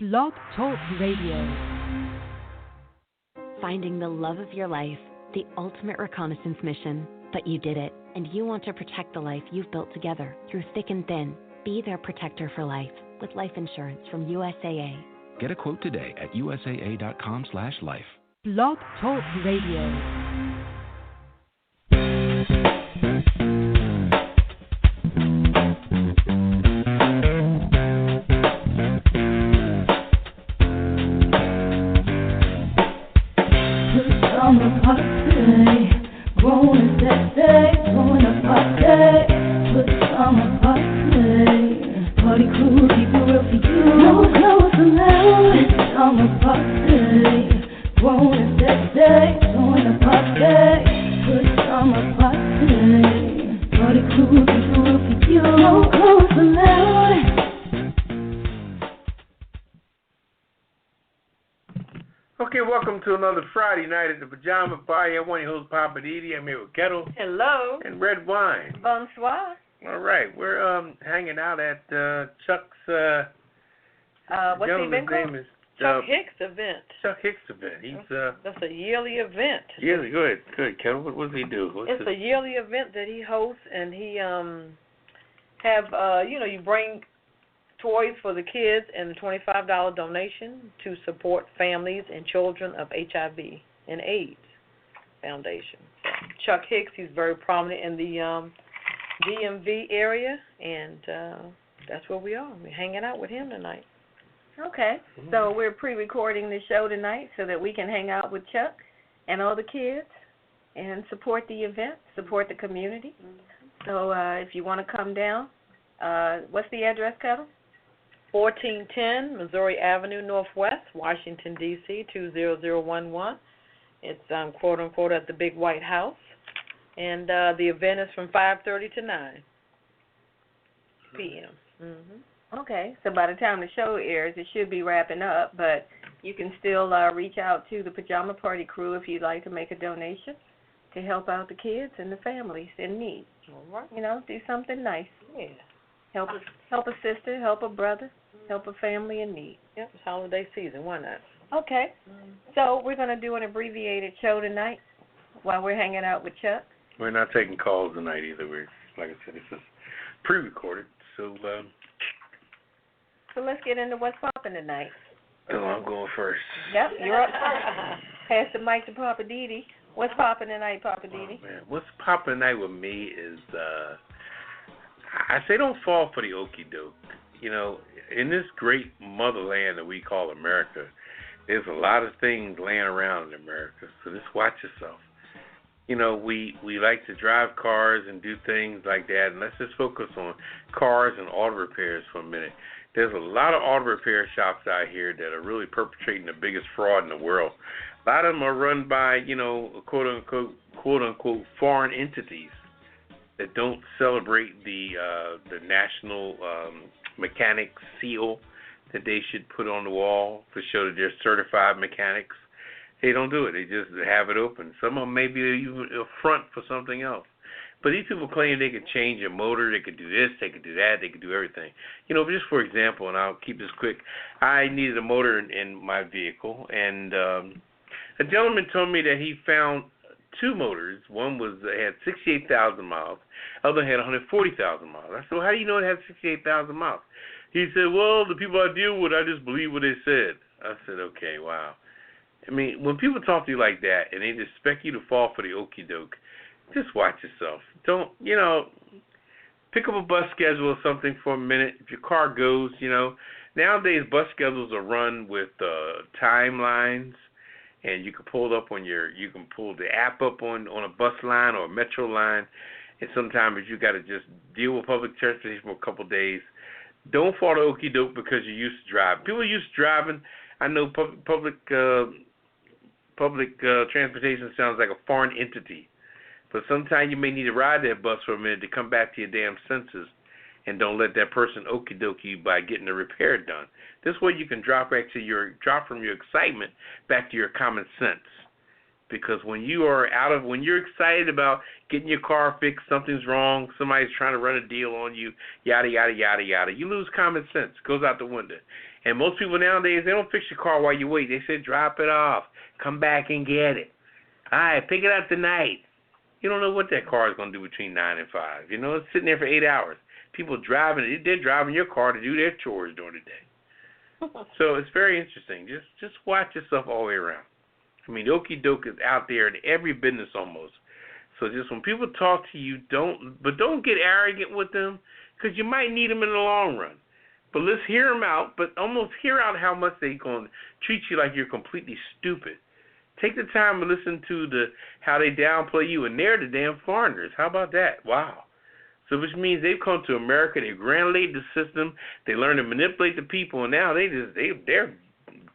Blog Talk Radio. Finding the love of your life, the ultimate reconnaissance mission. But you did it, and you want to protect the life you've built together through thick and thin. Be their protector for life with life insurance from USAA. Get a quote today at usaa.com/life. Blog Talk Radio. Okay, welcome to another Friday night at the Pajama Party. I'm one of your hosts, Poppa DD. I'm here with Ketel. Hello. And Redwine. Bonsoir. All right, we're hanging out at Chuck's. What's the event called? Name is Chuck Hicks event. Chuck Hicks event. That's a yearly event. Yearly, good, Ketel. What does he do? It's a yearly event that he hosts, and he you bring toys for the kids and a $25 donation to support families and children of HIV and AIDS Foundation. So Chuck Hicks, he's very prominent in the DMV area, and that's where we are. We're hanging out with him tonight. Okay, so we're pre-recording the show tonight so that we can hang out with Chuck and all the kids and support the event, support the community. So if you want to come down, what's the address, Ketel? 1410 Missouri Avenue Northwest, Washington, D.C., 20011. It's, quote-unquote, at the Big White House. And the event is from 5:30 to 9 p.m. Mm-hmm. Okay, so by the time the show airs, it should be wrapping up, but you can still reach out to the Pajama Party Crew if you'd like to make a donation to help out the kids and the families in need. All right. You know, do something nice. Yeah. Help a sister, help a brother, help a family in need. Yep, it's holiday season. Why not? Okay. So we're going to do an abbreviated show tonight while we're hanging out with Chuck. We're not taking calls tonight either. We're, like I said, this is pre-recorded. So let's get into what's popping tonight. Oh, I'm going first. Yep, you're up first. Pass the mic to Poppa DD. What's popping tonight, Poppa DD? Oh, man. What's popping tonight with me is, I say don't fall for the okie doke. You know, in this great motherland that we call America, there's a lot of things laying around in America, so just watch yourself. You know, we like to drive cars and do things like that, and let's just focus on cars and auto repairs for a minute. There's a lot of auto repair shops out here that are really perpetrating the biggest fraud in the world. A lot of them are run by, quote-unquote, foreign entities that don't celebrate the national mechanic seal that they should put on the wall to show that they're certified mechanics. They don't do it. They just have it open. Some of them may be even a front for something else. But these people claim they could change a motor, they could do this, they could do that, they could do everything. You know, just for example, and I'll keep this quick, I needed a motor in my vehicle, and a gentleman told me that he found two motors. One had 68,000 miles, the other had 140,000 miles. I said, well, how do you know it had 68,000 miles? He said, well, the people I deal with, I just believe what they said. I said, okay, wow. I mean, when people talk to you like that and they expect you to fall for the okie doke, just watch yourself. Don't, pick up a bus schedule or something for a minute. If your car goes, nowadays bus schedules are run with timelines, and you can pull the app up on a bus line or a metro line, and sometimes you got to just deal with public transportation for a couple of days. Don't fall to okie doke because you're used to driving. People are used to driving. I know public transportation sounds like a foreign entity. But sometimes you may need to ride that bus for a minute to come back to your damn senses, and don't let that person okie doke you by getting the repair done. This way you can drop from your excitement back to your common sense. Because when you're excited about getting your car fixed, something's wrong, somebody's trying to run a deal on you, yada, yada, yada, yada, you lose common sense. It goes out the window. And most people nowadays, they don't fix your car while you wait. They say drop it off, come back and get it. All right, pick it up tonight. You don't know what that car is going to do between 9 and 5. You know, it's sitting there for 8 hours. People driving it, they're driving your car to do their chores during the day. So it's very interesting. Just watch yourself all the way around. I mean, the okey doke is out there in every business almost. So just when people talk to you, don't get arrogant with them, because you might need them in the long run. But let's hear them out, but almost hear out how much they're going to treat you like you're completely stupid. Take the time to listen to how they downplay you, and they're the damn foreigners. How about that? Wow. So which means they've come to America, they've granulated the system, they learn to manipulate the people, and now they're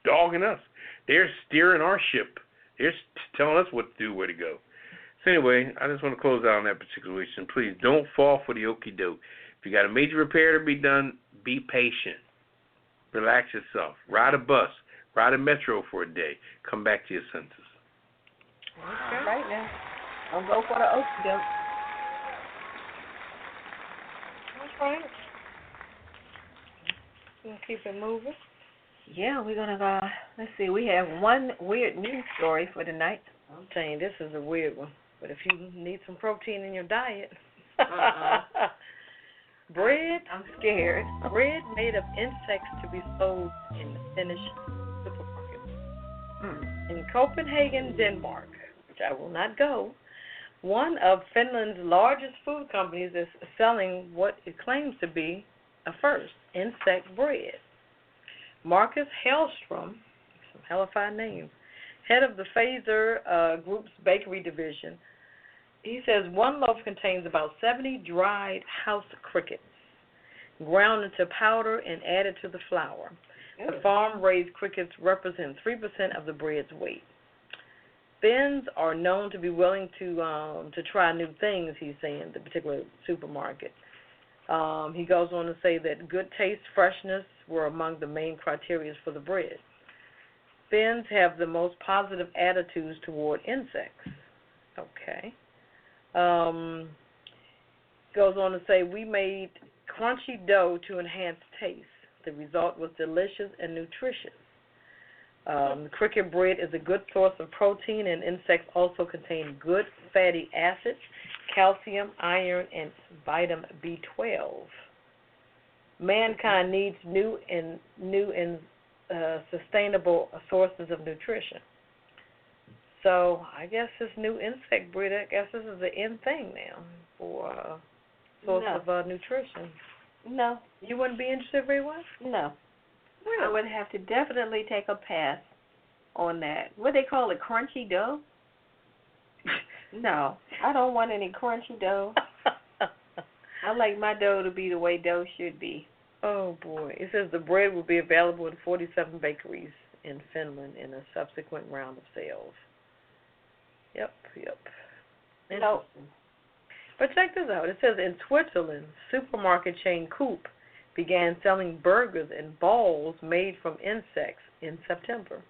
dogging us. They're steering our ship. They're telling us what to do, where to go. So anyway, I just want to close out on that particular situation. Please don't fall for the okie doke. If you got a major repair to be done, be patient. Relax yourself. Ride a bus. Ride a metro for a day. Come back to your senses. Okay. Right now. Don't go for the okie doke. That's right. We'll keep it moving. Yeah, we're going to let's see, we have one weird news story for tonight. I'm telling you, this is a weird one. But if you need some protein in your diet, bread, I'm scared. Bread made of insects to be sold in the Finnish supermarket. In Copenhagen, Denmark, which I will not go, one of Finland's largest food companies is selling what it claims to be a first, insect bread. Marcus Hellstrom, some hellified names, head of the Phaser Group's bakery division, he says one loaf contains about 70 dried house crickets, ground into powder and added to the flour. The farm-raised crickets represent 3% of the bread's weight. Finns are known to be willing to try new things, he's saying, the particular supermarket. He goes on to say that good taste, freshness were among the main criteria for the bread. Finns have the most positive attitudes toward insects. Okay. Goes on to say, we made crunchy dough to enhance taste. The result was delicious and nutritious. Cricket bread is a good source of protein, and insects also contain good fatty acids, calcium, iron, and vitamin B12. Mankind needs new and sustainable sources of nutrition. So I guess this new insect breed, I guess this is the in thing now for source of nutrition. No. You wouldn't be interested, Redwine? No. Really? I would have to definitely take a pass on that. What they call it, crunchy dough? No, I don't want any crunchy dough. I like my dough to be the way dough should be. Oh, boy. It says the bread will be available in 47 bakeries in Finland in a subsequent round of sales. Yep. No. But check this out. It says in Switzerland, supermarket chain Coop began selling burgers and balls made from insects in September.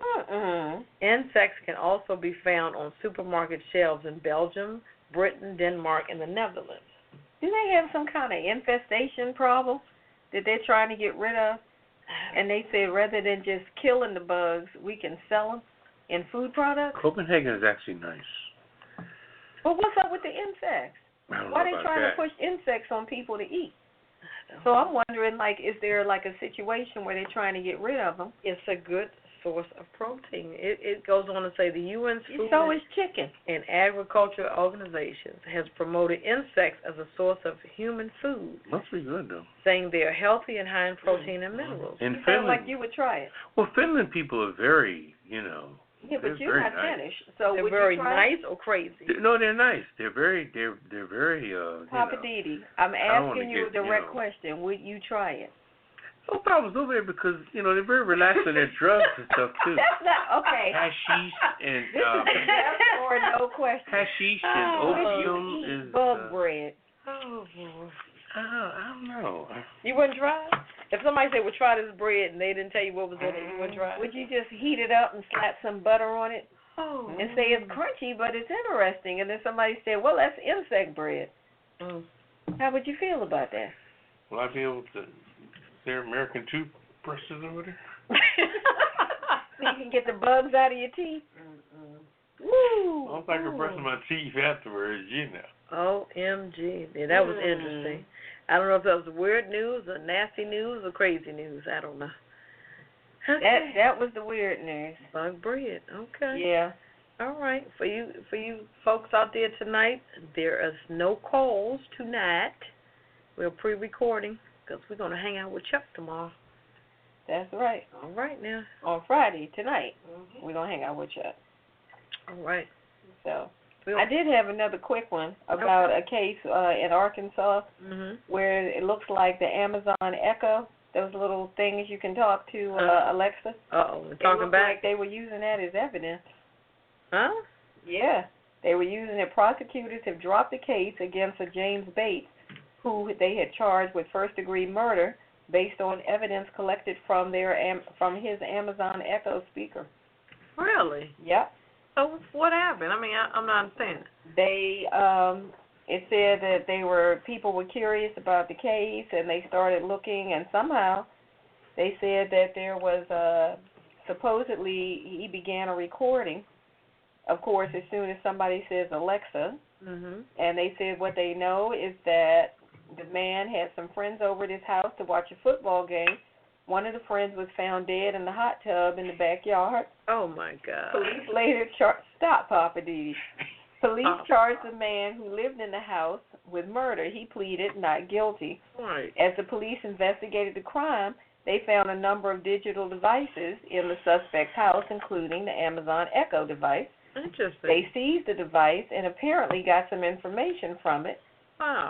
Insects can also be found on supermarket shelves in Belgium, Britain, Denmark, and the Netherlands. Do they have some kind of infestation problem that they're trying to get rid of? And they said rather than just killing the bugs, we can sell them in food products? Copenhagen is actually nice. But what's up with the insects? Why are they trying to push insects on people to eat? So I'm wondering, is there a situation where they're trying to get rid of them? It's a good source of protein. It goes on to say the UN's Food so is chicken. And Agriculture Organizations has promoted insects as a source of human food. Must be good, though. Saying they are healthy and high in protein and minerals. In you Finland, sound like you would try it. Well, Finland people are very, Yeah, but you're not nice. finished. So they're would very you try nice or crazy? No, they're nice. They're very Poppa DD, I'm asking you a direct question. Would you try it? No problems over there because, they're very relaxed on their drugs and stuff, too. That's not, okay. Hashish and, This is a yes or no question. hashish and opium is, bug bread. Oh, boy. I don't know. You wouldn't try it? If somebody said, well, try this bread, and they didn't tell you what was in it, you wouldn't try it? Would you just heat it up and slap some butter on it? Oh. And say it's crunchy, but it's interesting. And then somebody said, well, that's insect bread. How would you feel about that? Will I be able to? They're American too. toothbrushes over there? So you can get the bugs out of your teeth. Woo! I don't think I'm brushing my teeth afterwards, you know. OMG. Yeah, that was interesting. I don't know if that was weird news or nasty news or crazy news. I don't know. Okay. That was the weird news. Bug bread. Okay. Yeah. All right. For you folks out there tonight, there is no calls tonight. We're pre-recording because we're going to hang out with Chuck tomorrow. That's right. All right now. On Friday, tonight, we're going to hang out with Chuck. All right. So, I did have another quick one about a case in Arkansas where it looks like the Amazon Echo, those little things you can talk to Alexa. Talking back. back. Like they were using that as evidence. Huh? Yeah. They were using it. Prosecutors have dropped the case against a James Bates, who they had charged with first-degree murder based on evidence collected from his Amazon Echo speaker. Really? Yep. So what happened? I mean, I'm not understanding. They, it said that people were curious about the case, and they started looking, and somehow they said that there was supposedly he began a recording. Of course, as soon as somebody says Alexa, and they said what they know is that the man had some friends over at his house to watch a football game. One of the friends was found dead in the hot tub in the backyard. Oh, my God. Police later stop Poppa DD. Police charged the man who lived in the house with murder. He pleaded not guilty. Right. As the police investigated the crime, they found a number of digital devices in the suspect's house, including the Amazon Echo device. Interesting. They seized the device and apparently got some information from it,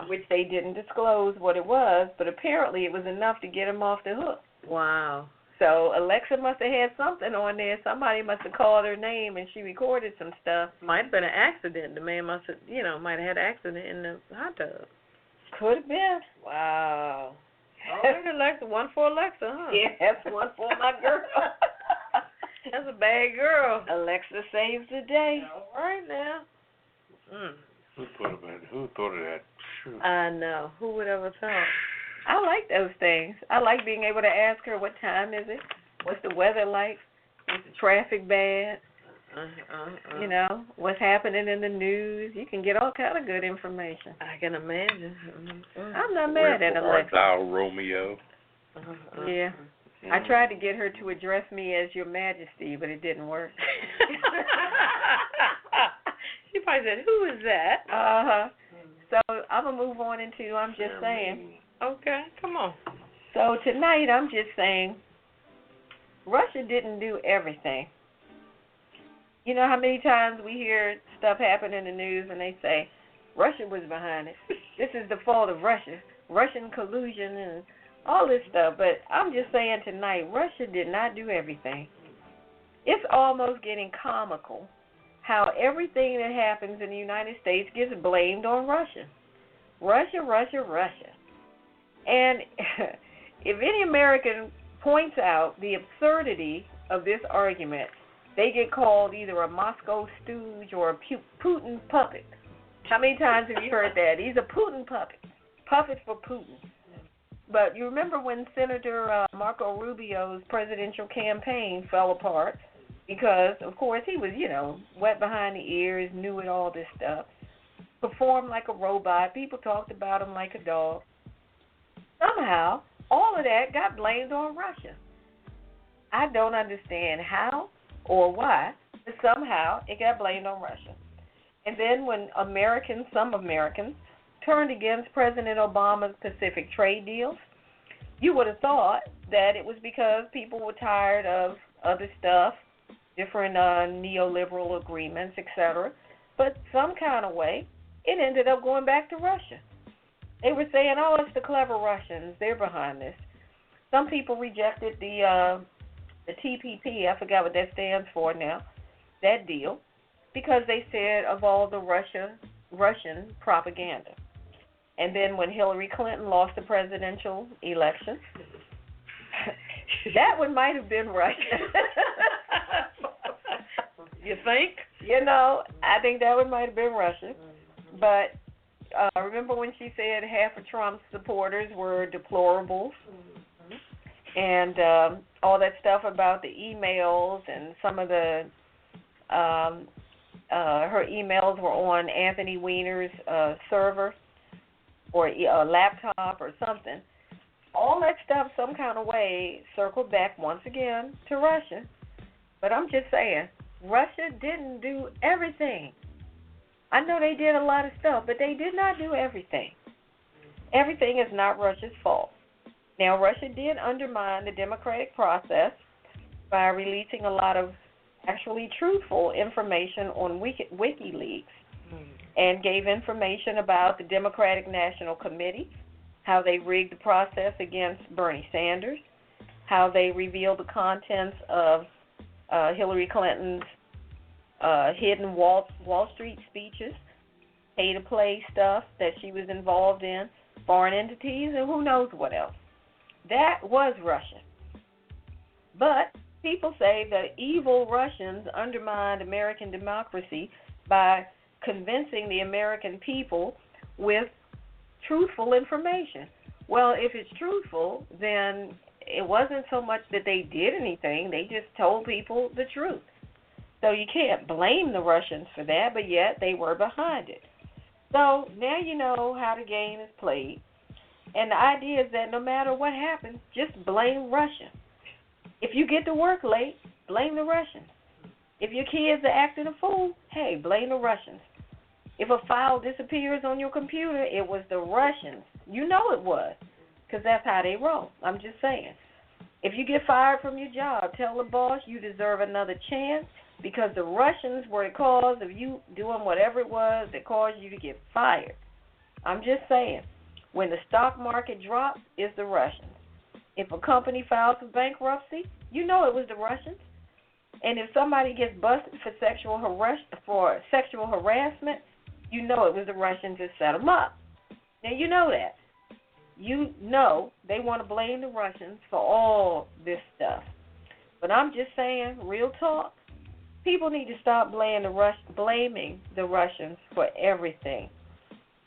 which they didn't disclose what it was, but apparently it was enough to get him off the hook. Wow. So Alexa must have had something on there. Somebody must have called her name and she recorded some stuff. Might have been an accident. The man must have, might have had an accident in the hot tub. Could have been. Wow. All right, Alexa. One for Alexa, huh? Yeah, that's one for my girl. That's a bad girl. Alexa saves the day. All right now. Who thought of that? Sure. I know. Who would ever thought? I like those things. I like being able to ask her what time is it, what's the weather like, is the traffic bad, what's happening in the news. You can get all kind of good information. I can imagine. I'm not mad at Alexa. Thou Romeo. Yeah. I tried to get her to address me as Your Majesty, but it didn't work. She probably said, "Who is that?" So I'm going to move on into I'm Just Saying. Okay, come on. So tonight I'm just saying Russia didn't do everything. You know how many times we hear stuff happen in the news and they say, Russia was behind it. This is the fault of Russia. Russian collusion and all this stuff. But I'm just saying tonight, Russia did not do everything. It's almost getting comical how everything that happens in the United States gets blamed on Russia. Russia, Russia, Russia. And if any American points out the absurdity of this argument, they get called either a Moscow stooge or a Putin puppet. How many times have you heard that? He's a Putin puppet. Puppet for Putin. But you remember when Senator Marco Rubio's presidential campaign fell apart because, of course, he was, wet behind the ears, knew it, all this stuff. Performed like a robot. People talked about him like a dog. Somehow, all of that got blamed on Russia. I don't understand how or why, but somehow it got blamed on Russia. And then when some Americans, turned against President Obama's Pacific trade deals, you would have thought that it was because people were tired of other stuff, different neoliberal agreements, etc. But some kind of way, it ended up going back to Russia. They were saying, oh, it's the clever Russians. They're behind this. Some people rejected the TPP. I forgot what that stands for now, that deal, because they said of all the Russian propaganda. And then when Hillary Clinton lost the presidential election, that one might have been Russia. You think? I think that one might have been Russia. But remember when she said half of Trump's supporters were deplorables? and all that stuff about the emails and some of the her emails were on Anthony Weiner's server or a laptop or something. All that stuff, some kind of way, circled back once again to Russia. But I'm just saying, Russia didn't do everything. I know they did a lot of stuff, but they did not do everything. Everything is not Russia's fault. Now, Russia did undermine the democratic process by releasing a lot of actually truthful information on WikiLeaks and gave information about the Democratic National Committee, how they rigged the process against Bernie Sanders, how they revealed the contents of Hillary Clinton's hidden Wall Street speeches, pay-to-play stuff that she was involved in, foreign entities, and who knows what else. That was Russia. But people say that evil Russians undermined American democracy by convincing the American people with truthful information. Well, if it's truthful, then it wasn't so much that they did anything. They just told people the truth. So you can't blame the Russians for that, but yet they were behind it. So now you know how the game is played. And the idea is that no matter what happens, just blame Russia. If you get to work late, blame the Russians. If your kids are acting a fool, hey, blame the Russians. If a file disappears on your computer, it was the Russians. You know it was, because that's how they roll. I'm just saying. If you get fired from your job, tell the boss you deserve another chance because the Russians were the cause of you doing whatever it was that caused you to get fired. I'm just saying. When the stock market drops, it's the Russians. If a company files for bankruptcy, you know it was the Russians. And if somebody gets busted for sexual harassment, you know it was the Russians that set them up. Now, you know that. You know they want to blame the Russians for all this stuff. But I'm just saying, real talk, people need to stop blaming the Russians for everything.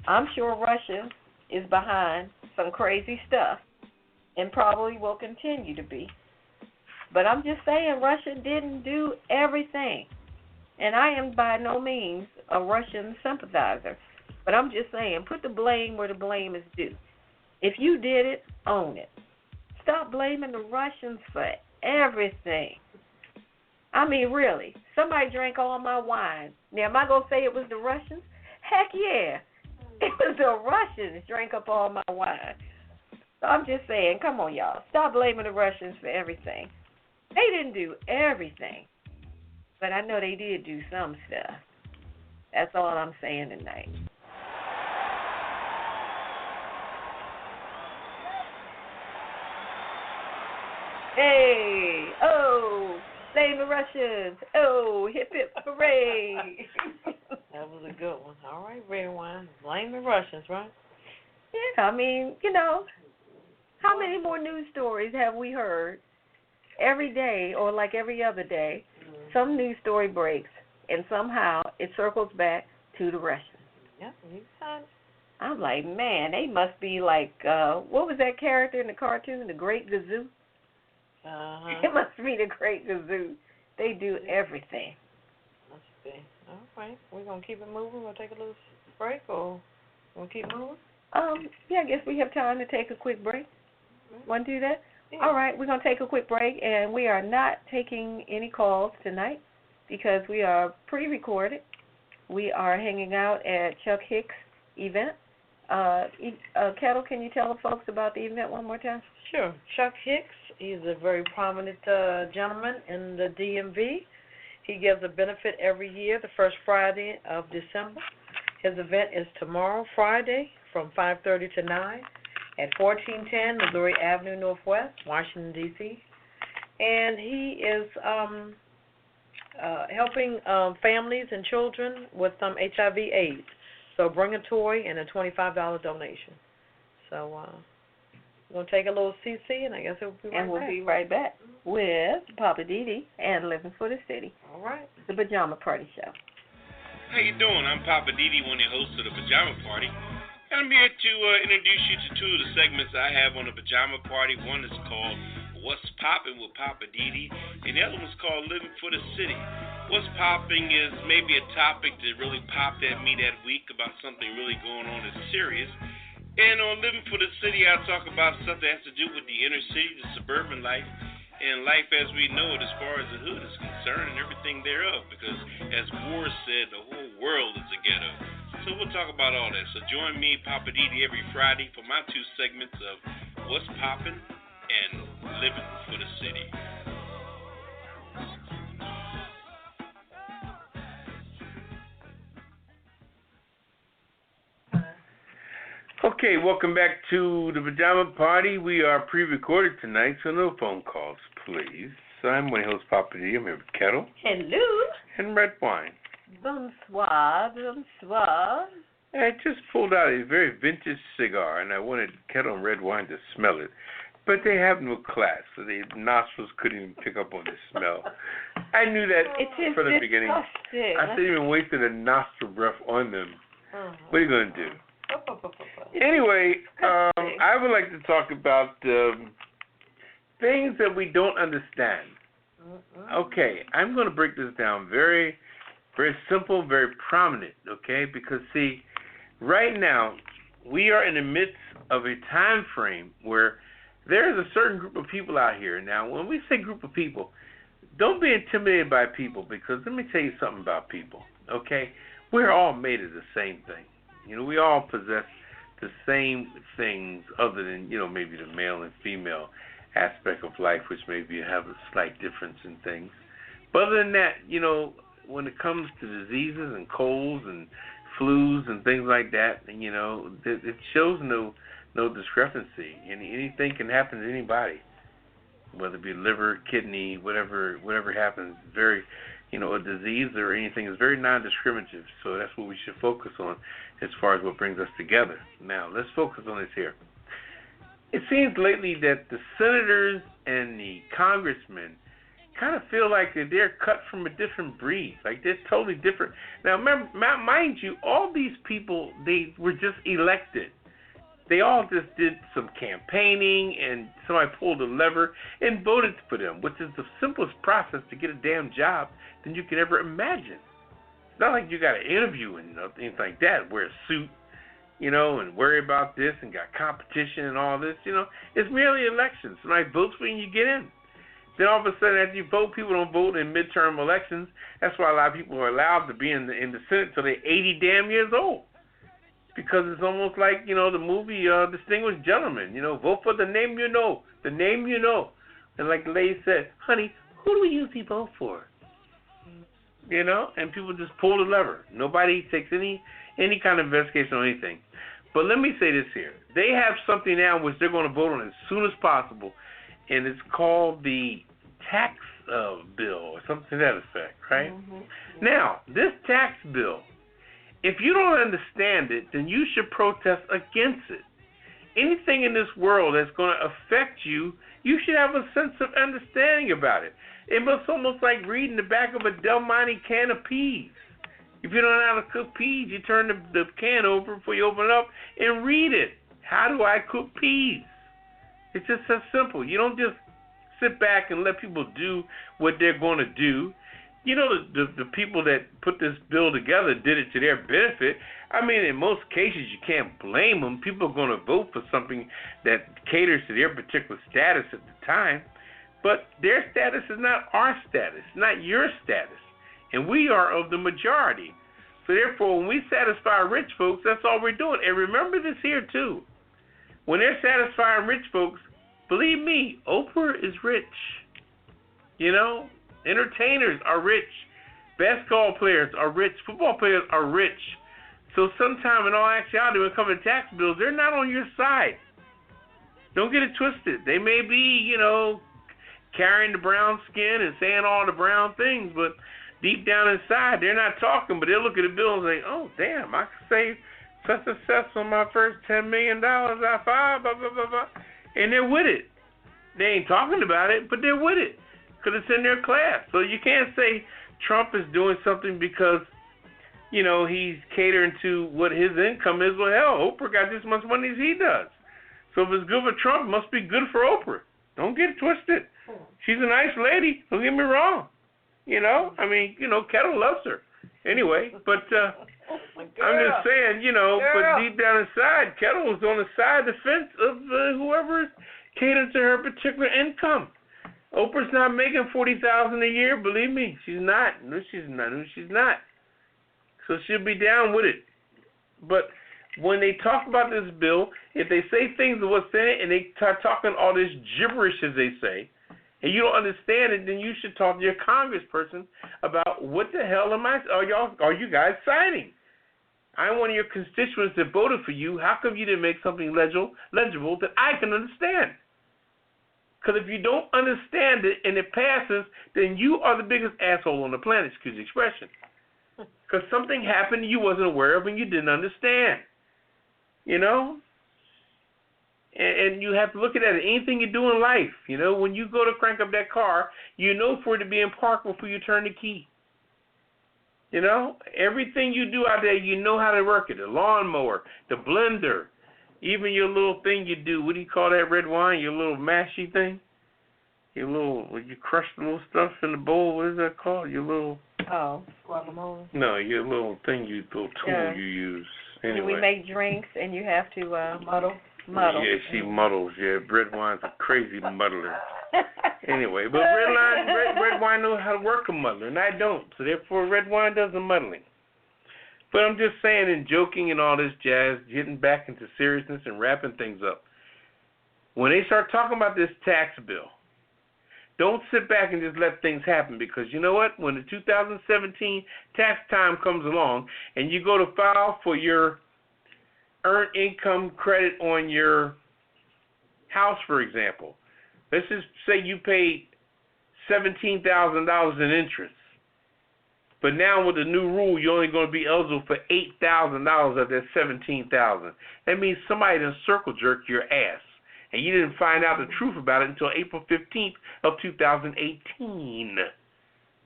I'm sure Russia is behind some crazy stuff and probably will continue to be. But I'm just saying Russia didn't do everything. And I am by no means a Russian sympathizer. But I'm just saying, put the blame where the blame is due. If you did it, own it. Stop blaming the Russians for everything. I mean, really. Somebody drank all my wine. Now, am I going to say it was the Russians? Heck yeah. It was the Russians drank up all my wine. So I'm just saying, come on, y'all. Stop blaming the Russians for everything. They didn't do everything. But I know they did do some stuff. That's all I'm saying tonight. Hey, oh, blame the Russians. Oh, hip hip hooray. That was a good one. All right, Redwine. Blame the Russians, right? Yeah, I mean, you know, how many more news stories have we heard every day or like every other day? Some news story breaks, and somehow it circles back to the Russians. Yeah, you got it. I'm like, man, they must be like, what was that character in the cartoon, the Great Gazoo? It must be the Great Gazoo. They do everything. Must be. All right. We're going to keep it moving. We'll take a little break, or we'll keep moving? Yeah, I guess we have time to take a quick break. Mm-hmm. Want to do that? Yeah. All right, we're going to take a quick break, and we are not taking any calls tonight because we are pre-recorded. We are hanging out at Chuck Hicks' event. Ketel, can you tell the folks about the event one more time? Sure. Chuck Hicks, he's a very prominent gentleman in the DMV. He gives a benefit every year, the first Friday of December. His event is tomorrow, Friday, from 5:30 to 9 at 1410 Missouri Avenue Northwest, Washington, D.C. And he is helping families and children with some HIV/AIDS. So bring a toy and a $25 donation. So we're going to take a little CC, and I guess we'll be right back. And we'll be right back with Poppa DD and Living for the City. All right. The Pajama Party Show. How you doing? I'm Poppa DD, one of the hosts of the Pajama Party. And I'm here to introduce you to two of the segments I have on the Pajama Party. One is called What's Poppin' with Poppa DD, and the other one's called Living for the City. What's Popping is maybe a topic that really popped at me that week about something really going on that's serious. And on Living for the City, I'll talk about stuff that has to do with the inner city, the suburban life, and life as we know it as far as the hood is concerned and everything thereof. Because as Moore said, the whole world is a ghetto. So we'll talk about all that. So join me, Poppa DD, every Friday for my 2 segments of What's Poppin' and Living for the City. Okay, welcome back to the Pajama Party. We are pre-recorded tonight, so no phone calls, please. So I'm one of your hosts, Poppa DD. I'm here with Ketel. Hello. And Redwine. Bonsoir, bonsoir. I just pulled out a very vintage cigar, and I wanted Ketel and Redwine to smell it. But they have no class, so their nostrils couldn't even pick up on the smell. I knew that from the beginning. I didn't even wasted a nostril breath on them. What are you going to do? Anyway, I would like to talk about things that we don't understand. Okay, I'm going to break this down very, very simple, very prominent, okay? Because, see, right now, we are in the midst of a time frame where there is a certain group of people out here. Now, when we say group of people, don't be intimidated by people, because let me tell you something about people, okay? We're all made of the same thing. You know, we all possess the same things other than, you know, maybe the male and female aspect of life, which maybe have a slight difference in things. But other than that, you know, when it comes to diseases and colds and flus and things like that, you know, it shows no discrepancy. Anything can happen to anybody, whether it be liver, kidney, whatever happens. Very, you know, a disease or anything is very non-discriminative. So that's what we should focus on as far as what brings us together. Now, let's focus on this here. It seems lately that the senators and the congressmen kind of feel like that they're cut from a different breed. Like they're totally different. Now, remember, mind you, all these people, they were just elected. They all just did some campaigning, and somebody pulled a lever and voted for them, which is the simplest process to get a damn job than you could ever imagine. It's not like you got to interview and things like that, wear a suit, you know, and worry about this and got competition and all this, you know. It's merely elections. Somebody votes for you and you get in. Then all of a sudden, after you vote, people don't vote in midterm elections. That's why a lot of people are allowed to be in the Senate till they're 80 damn years old. Because it's almost like, you know, the movie Distinguished Gentleman, you know, vote for the name you know, the name you know. And like the lady said, honey, who do we usually vote for? You know, and people just pull the lever. Nobody takes any kind of investigation on anything. But let me say this here. They have something now which they're going to vote on as soon as possible, and it's called the tax bill or something to that effect, right? Mm-hmm. Now, this tax bill, if you don't understand it, then you should protest against it. Anything in this world that's going to affect you, you should have a sense of understanding about it. It must almost like reading the back of a Del Monte can of peas. If you don't know how to cook peas, you turn the can over before you open it up and read it. How do I cook peas? It's just that simple. You don't just sit back and let people do what they're going to do. You know, the people that put this bill together did it to their benefit. I mean, in most cases, you can't blame them. People are going to vote for something that caters to their particular status at the time. But their status is not our status, not your status. And we are of the majority. So therefore, when we satisfy rich folks, that's all we're doing. And remember this here, too. When they're satisfying rich folks, believe me, Oprah is rich. You know? Entertainers are rich. Basketball players are rich. Football players are rich. So sometime in all actuality, when it comes to tax bills, they're not on your side. Don't get it twisted. They may be, you know, carrying the brown skin and saying all the brown things, but deep down inside, they're not talking, but they'll look at the bill and say, oh, damn, I could save such a success on my first $10 million out of blah, blah, blah, blah. And they're with it. They ain't talking about it, but they're with it because it's in their class. So you can't say Trump is doing something because, you know, he's catering to what his income is. Well, hell, Oprah got just as much money as he does. So if it's good for Trump, it must be good for Oprah. Don't get it twisted. She's a nice lady. Don't get me wrong. You know, I mean, you know, Ketel loves her. Anyway, but I'm just saying, you know, but deep down inside, Ketel was on the side of the fence of whoever is catering to her particular income. Oprah's not making $40,000 a year. Believe me, she's not. No, she's not. No, she's not. So she'll be down with it. But when they talk about this bill, if they say things of what's in it and they start talking all this gibberish, as they say, and you don't understand it, then you should talk to your congressperson about what the hell are you guys signing? I'm one of your constituents that voted for you. How come you didn't make something legible that I can understand? Because if you don't understand it and it passes, then you are the biggest asshole on the planet, excuse the expression. Because something happened you wasn't aware of and you didn't understand. You know? And you have to look at that. Anything you do in life, you know, when you go to crank up that car, you know for it to be in park before you turn the key. You know? Everything you do out there, you know how to work it. The lawnmower, the blender, even your little thing you do. What do you call that, Redwine? Your little mashy thing? Your little, you crush the little stuff in the bowl. What is that called? Your little... Oh, guacamole. No, your little thing, little tool you use. Anyway. We make drinks and you have to muddle. Yeah, she muddles. Yeah, Redwine's a crazy muddler. Anyway, but Redwine knows how to work a muddler, and I don't. So therefore, Redwine does the muddling. But I'm just saying, in joking and all this jazz, getting back into seriousness and wrapping things up. When they start talking about this tax bill, don't sit back and just let things happen, because you know what? When the 2017 tax time comes along and you go to file for your earned income credit on your house, for example, let's just say you paid $17,000 in interest. But now with the new rule, you're only going to be eligible for $8,000 of that $17,000. That means somebody done circle jerked your ass. And you didn't find out the truth about it until April 15th of 2018,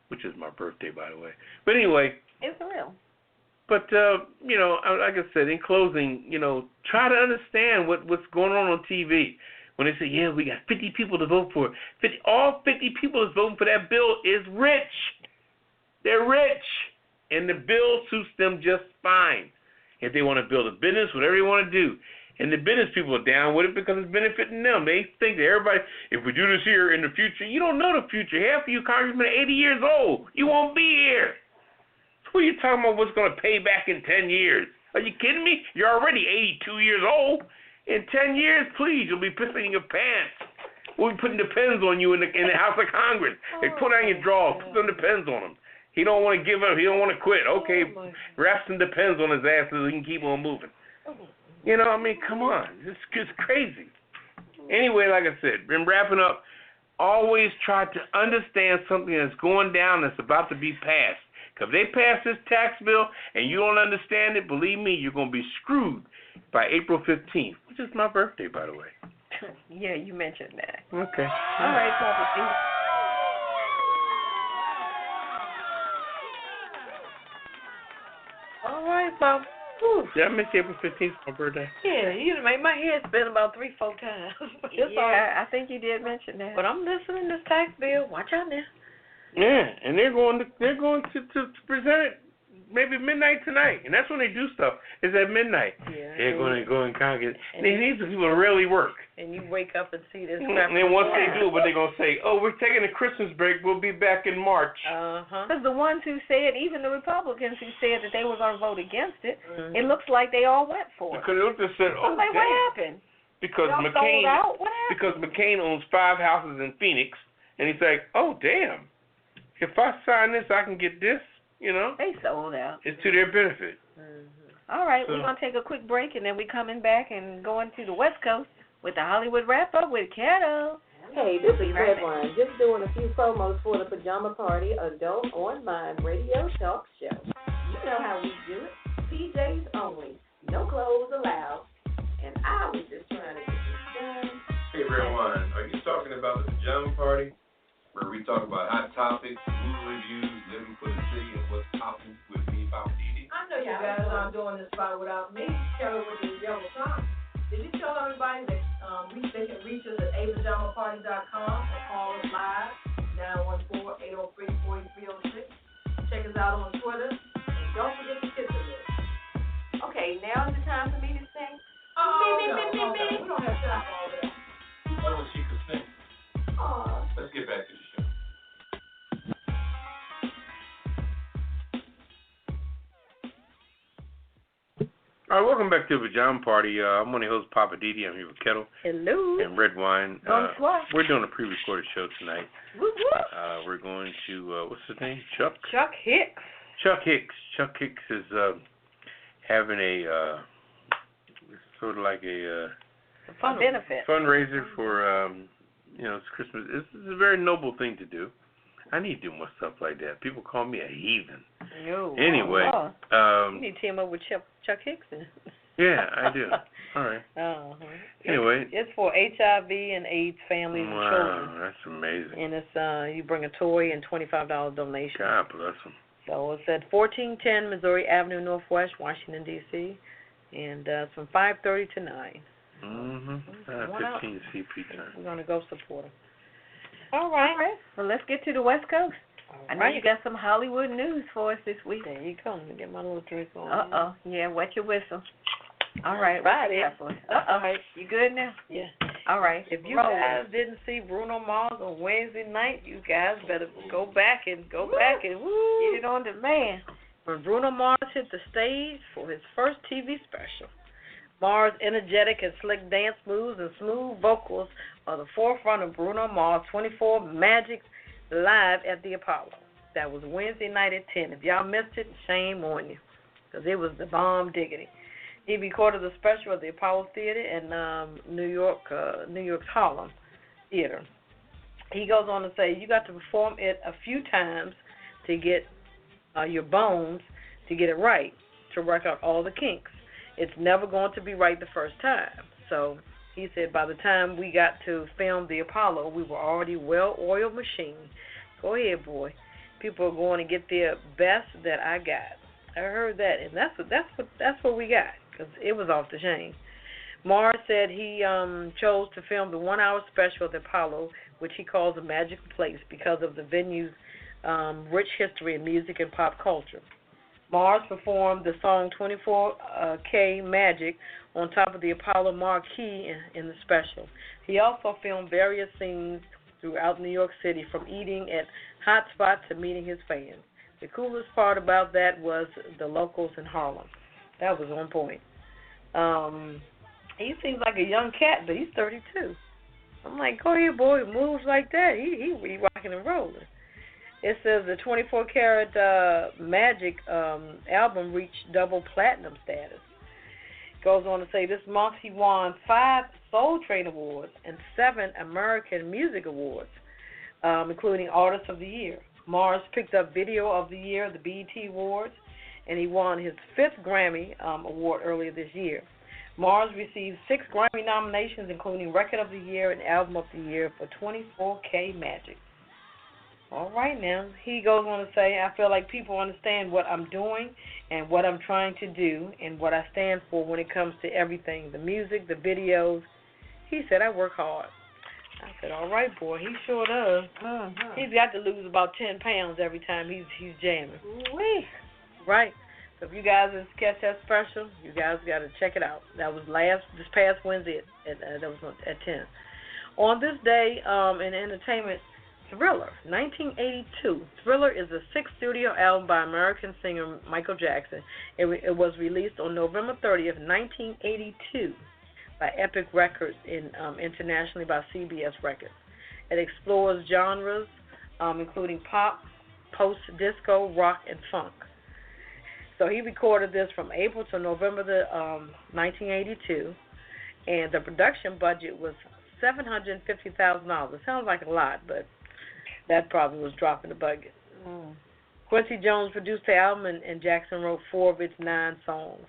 which is my birthday, by the way. But anyway. It's real. But, you know, like I said, in closing, you know, try to understand what's going on TV. When they say, yeah, we got 50 people to vote for it. All 50 people that's voting for that bill is rich. They're rich. And the bill suits them just fine. If they want to build a business, whatever they want to do. And the business people are down with it because it's benefiting them. They think that everybody, if we do this here in the future, you don't know the future. Half of you congressmen are 80 years old. You won't be here. Who are you talking about what's going to pay back in 10 years? Are you kidding me? You're already 82 years old. In 10 years, please, you'll be pissing in your pants. We'll be putting depends on you in the House of Congress. They put on your drawers, put some depends on him. He don't want to give up. He don't want to quit. Okay, wrap some depends on his ass so he can keep on moving. You know, I mean, come on. This is crazy. Anyway, like I said, in wrapping up, always try to understand something that's going down that's about to be passed. Because if they pass this tax bill and you don't understand it, believe me, you're going to be screwed by April 15th, which is my birthday, by the way. Yeah, you mentioned that. Okay. All right, Poppa DD. All right, Bob. Did I mention April 15th for my birthday? Yeah, you done made my head spin about 3-4 times. Yeah, I think you did mention that. But I'm listening to this tax bill. Watch out now. Yeah, and they're going to present it maybe midnight tonight, and that's when they do stuff. Is at midnight. Yeah. They're going to go in Congress. And these people really work. And you wake up and see this. And then once they do, what they're going to say, oh, we're taking a Christmas break. We'll be back in March. Because the ones who said, even the Republicans who said that they were going to vote against it, it looks like they all went for it. Because they looked and said, oh, like, what happened? Because Y'all McCain, sold out? What happened? because McCain owns 5 houses in Phoenix, and he's like, oh, damn. If I sign this, I can get this, you know. They sold out. It's to their benefit. All right, we're going to take a quick break, and then we're coming back and going to the West Coast with the Hollywood Wrap-Up with Ketel. Hey, this is Redwine, just doing a few promos for the Pajama Party Adult Online Radio Talk Show. You know how we do it. PJs only. No clothes allowed. And I was just trying to get this done. Hey, Redwine, are you talking about the Pajama Party? Where we talk about hot topics, movie reviews, living for the city, and what's popping with me, Poppa DD. I know you guys aren't doing this spot without me, Carol, with the yellow sign. Did you tell everybody that they can reach us at PajamaParty.com or call us live, 914-803-4306. Check us out on Twitter, and don't forget to kiss the list. Okay, now is the time for me to sing. We don't have time for all that. Why don't she could sing? Let's get back to the show. All right, welcome back to the Pajama Party. I'm one of the hosts, Poppa DD. I'm here with Ketel. Hello. And Redwine. Bonsoir. We're doing a pre-recorded show tonight. Woo woo. We're going to, what's his name? Chuck Hicks. Chuck Hicks is having a sort of like a fun benefit fundraiser for it's Christmas. This is a very noble thing to do. I need to do more stuff like that. People call me a heathen. No. Anyway, you need to team up with Chuck Hicks. Yeah, I do. All right. Anyway, it's for HIV and AIDS families and children. Wow, that's amazing. And it's you bring a toy and $25 donation. God bless them. So it's at 1410 Missouri Avenue Northwest, Washington D.C. And it's from 5:30 to 9. 15 CP time. We're gonna go support them. All right. Well, let's get to the West Coast. I know right. you got some Hollywood news for us this week. There you go. Let me get my little drink on. Yeah, wet your whistle. All right. Friday. You good now? Yeah. All right. If you guys didn't see Bruno Mars on Wednesday night, you guys better go back and get it on demand. When Bruno Mars hit the stage for his first TV special, Mars' energetic and slick dance moves and smooth vocals are the forefront of Bruno Mars' 24 Magic Live at the Apollo. That was Wednesday night at 10. If y'all missed it, shame on you, because it was the bomb diggity. He recorded the special at the Apollo Theater in New York's Harlem Theater. He goes on to say, you got to perform it a few times to get your bones, to get it right, to work out all the kinks. It's never going to be right the first time. So he said by the time we got to film the Apollo, we were already well-oiled machine. Go ahead, boy. People are going to get their best that I got. I heard that, and that's what we got, because it was off the chain. Mars said he chose to film the 1-hour special at the Apollo, which he calls a magical place because of the venue's rich history in music and pop culture. Mars performed the song 24K Magic on top of the Apollo marquee in the special. He also filmed various scenes throughout New York City, from eating at hot spots to meeting his fans. The coolest part about that was the locals in Harlem. That was on point. He seems like a young cat, but he's 32. I'm like, go ahead, boy, moves like that. He rocking and rolling. It says the 24-karat Magic album reached double platinum status. Goes on to say this month he won 5 Soul Train Awards and 7 American Music Awards, including Artist of the Year. Mars picked up Video of the Year at the BET Awards, and he won his 5th Grammy Award earlier this year. Mars received 6 Grammy nominations, including Record of the Year and Album of the Year for 24K Magic. All right now. He goes on to say, I feel like people understand what I'm doing and what I'm trying to do and what I stand for when it comes to everything, the music, the videos. He said, I work hard. I said, all right, boy, he sure does. He's got to lose about 10 pounds every time he's jamming. Right. So if you guys didn't catch that special, you guys got to check it out. That was this past Wednesday that was at 10. On this day in entertainment, Thriller, 1982. Thriller is the 6th studio album by American singer Michael Jackson. It was released on November 30th, 1982 by Epic Records internationally by CBS Records. It explores genres including pop, post-disco, rock, and funk. So he recorded this from April to November 1982, and the production budget was $750,000. It sounds like a lot, but that probably was dropping the bucket. Quincy Jones produced the album, and Jackson wrote 4 of its 9 songs.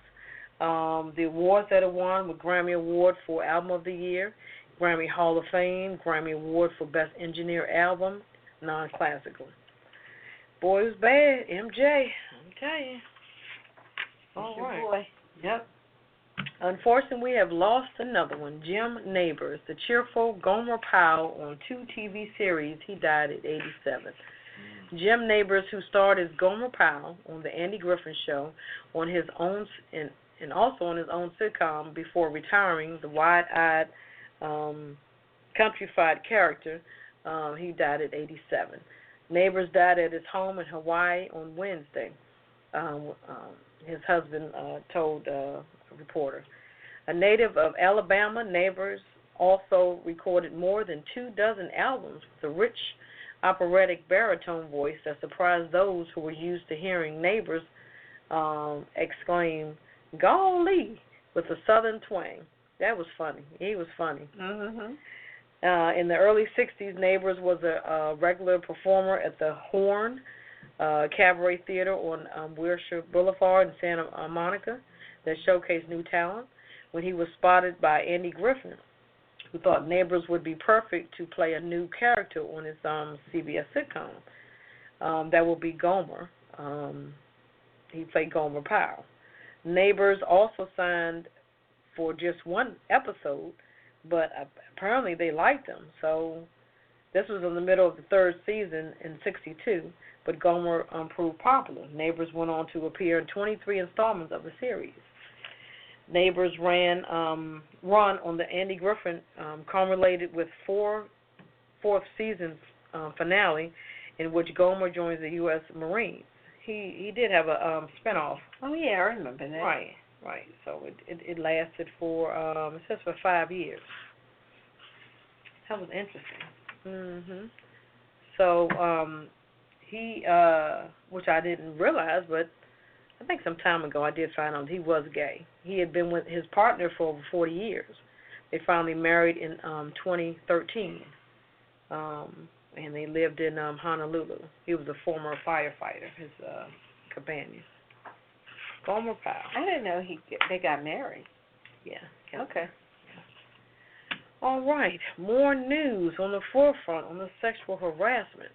The awards that it won were Grammy Award for Album of the Year, Grammy Hall of Fame, Grammy Award for Best Engineer Album, non-classical. Boy, it was bad. MJ, I'm telling you. All right. Boy. Yep. Unfortunately, we have lost another one, Jim Neighbors, the cheerful Gomer Pyle on 2 TV series. He died at 87. Jim Neighbors, who starred as Gomer Pyle on the Andy Griffin Show, on his own and also on his own sitcom before retiring, the wide-eyed, countrified character. He died at 87. Neighbors died at his home in Hawaii on Wednesday. His husband told a reporter. A native of Alabama, Neighbors also recorded more than 24 albums with a rich operatic baritone voice that surprised those who were used to hearing Neighbors exclaim, "Golly," with a southern twang. That was funny. He was funny. Mm-hmm. In the early 60s, Neighbors was a regular performer at the Horn Cabaret Theater on Wilshire Boulevard in Santa Monica that showcased new talent. When he was spotted by Andy Griffin, who thought Neighbors would be perfect to play a new character on his CBS sitcom. That will be Gomer. He played Gomer Pyle. Neighbors also signed for just one episode, but apparently they liked him. So this was in the middle of the third season in 62, but Gomer proved popular. Neighbors went on to appear in 23 installments of the series. Neighbors run on the Andy Griffin, culminated with fourth season finale, in which Gomer joins the U.S. Marines. He did have a spinoff. Oh yeah, I remember that. Right. So it lasted for it says for 5 years. That was interesting. So he, which I didn't realize, but I think some time ago I did find out he was gay. He had been with his partner for over 40 years. They finally married in 2013, and they lived in Honolulu. He was a former firefighter, his companion. Gomer Pyle. I didn't know they got married. Yeah. Okay. All right. More news on the forefront on the sexual harassment.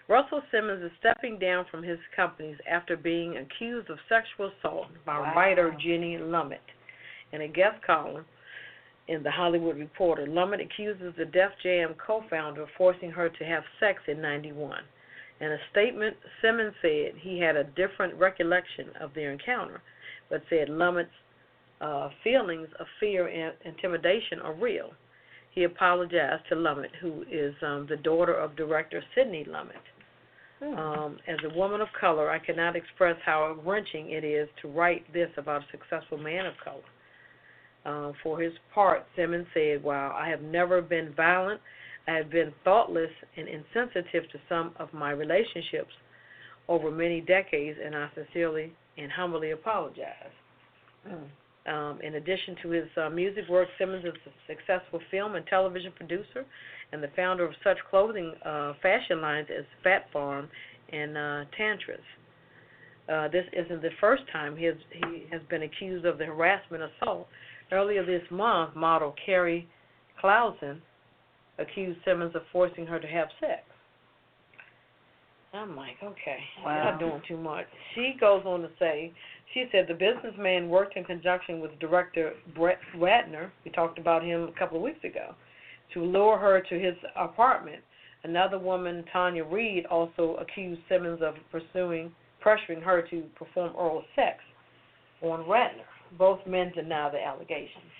Russell Simmons is stepping down from his companies after being accused of sexual assault by writer Jenny Lumet. In a guest column in The Hollywood Reporter, Lumet accuses the Def Jam co-founder of forcing her to have sex in 1991. In a statement, Simmons said he had a different recollection of their encounter, but said Lumet's feelings of fear and intimidation are real. He apologized to Lumet, who is the daughter of director Sidney Lumet. As a woman of color, I cannot express how wrenching it is to write this about a successful man of color. For his part, Simmons said, "While I have never been violent, I have been thoughtless and insensitive to some of my relationships over many decades, and I sincerely and humbly apologize." In addition to his music work, Simmons is a successful film and television producer and the founder of such clothing fashion lines as Fat Farm and Tantras. This isn't the first time he has been accused of the harassment assault. Earlier this month, model Carrie Clausen accused Simmons of forcing her to have sex. I'm like, okay, you're doing too much. She goes on to say, she said the businessman worked in conjunction with director Brett Ratner, we talked about him a couple of weeks ago, to lure her to his apartment. Another woman, Tanya Reid, also accused Simmons of pressuring her to perform oral sex on Ratner. Both men deny the allegations,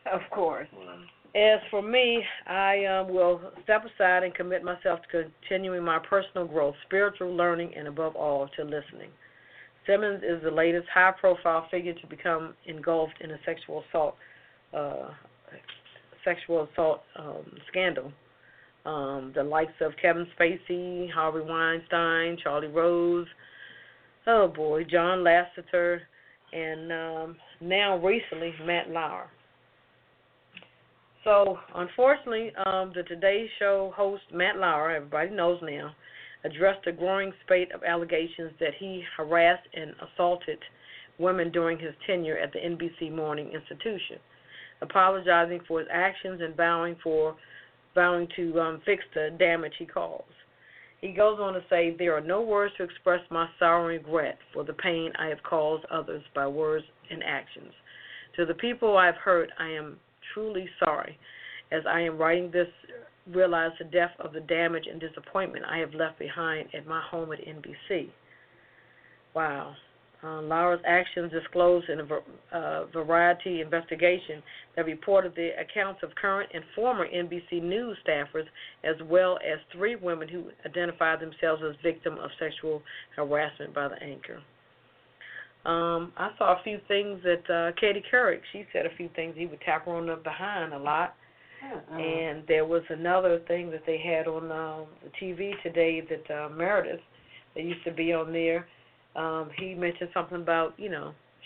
of course. As for me, I will step aside and commit myself to continuing my personal growth, spiritual learning, and above all, to listening. Simmons is the latest high-profile figure to become engulfed in a sexual assault scandal. The likes of Kevin Spacey, Harvey Weinstein, Charlie Rose, John Lasseter, and now recently Matt Lauer. So, unfortunately, the Today Show host, Matt Lauer, everybody knows now, addressed a growing spate of allegations that he harassed and assaulted women during his tenure at the NBC Morning Institution, apologizing for his actions and vowing to fix the damage he caused. He goes on to say, there are no words to express my sorrow and regret for the pain I have caused others by words and actions. To the people I have hurt, I am truly sorry. As I am writing this, realize the depth of the damage and disappointment I have left behind at my home at NBC. Wow. Laura's actions disclosed in a Variety investigation that reported the accounts of current and former NBC News staffers, as well as 3 women who identified themselves as victims of sexual harassment by the anchor. I saw a few things that Katie Couric, she said a few things. He would tap her on the behind a lot. And there was another thing that they had on the TV today that Meredith, that used to be on there, he mentioned something about,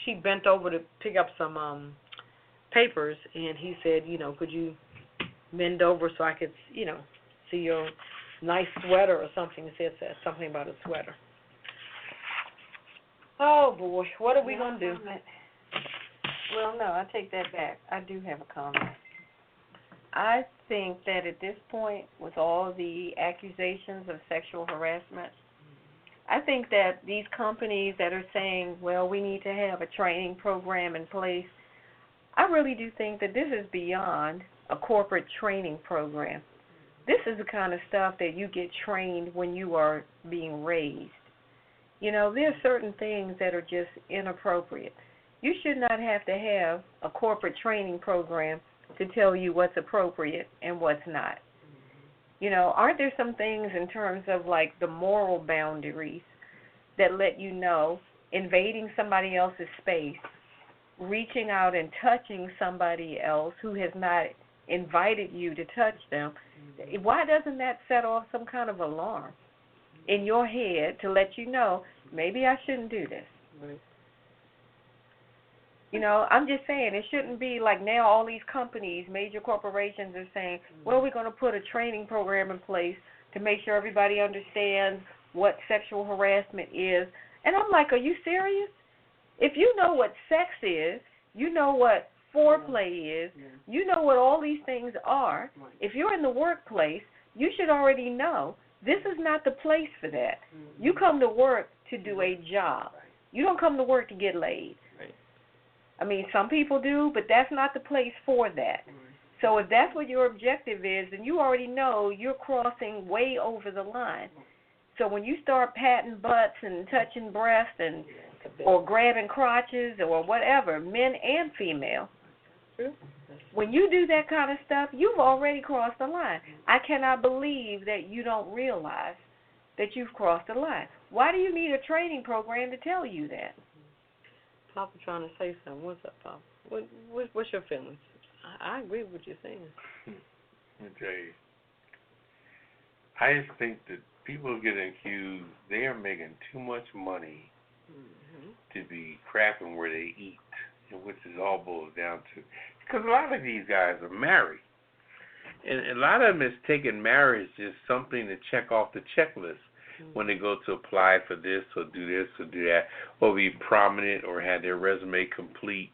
she bent over to pick up some papers, and he said, could you bend over so I could, see your nice sweater or something. He said something about a sweater. Oh, boy, what are we going to do? Well, no, I take that back. I do have a comment. I think that at this point, with all the accusations of sexual harassment, I think that these companies that are saying, well, we need to have a training program in place, I really do think that this is beyond a corporate training program. This is the kind of stuff that you get trained when you are being raised. There are certain things that are just inappropriate. You should not have to have a corporate training program to tell you what's appropriate and what's not. Aren't there some things in terms of like the moral boundaries that let you know invading somebody else's space, reaching out and touching somebody else who has not invited you to touch them, why doesn't that set off some kind of alarm in your head to let you know, maybe I shouldn't do this? Right. I'm just saying, it shouldn't be like now all these companies, major corporations are saying, well, we're going to put a training program in place to make sure everybody understands what sexual harassment is. And I'm like, are you serious? If you know what sex is, you know what foreplay is, you know what all these things are, if you're in the workplace, you should already know this is not the place for that. You come to work to do a job. You don't come to work to get laid. I mean, some people do, but that's not the place for that. So if that's what your objective is, then you already know you're crossing way over the line. So when you start patting butts and touching breasts and or grabbing crotches or whatever, men and female, when you do that kind of stuff, you've already crossed the line. I cannot believe that you don't realize that you've crossed the line. Why do you need a training program to tell you that? Papa trying to say something. What's up, Papa? What's your feelings? I agree with what you're saying. Let me tell you. I just think that people getting accused, they are making too much money to be crapping where they eat, which is all boils down to. Because a lot of these guys are married. And a lot of them is taking marriage as something to check off the checklist when they go to apply for this or do that, or be prominent or have their resume complete,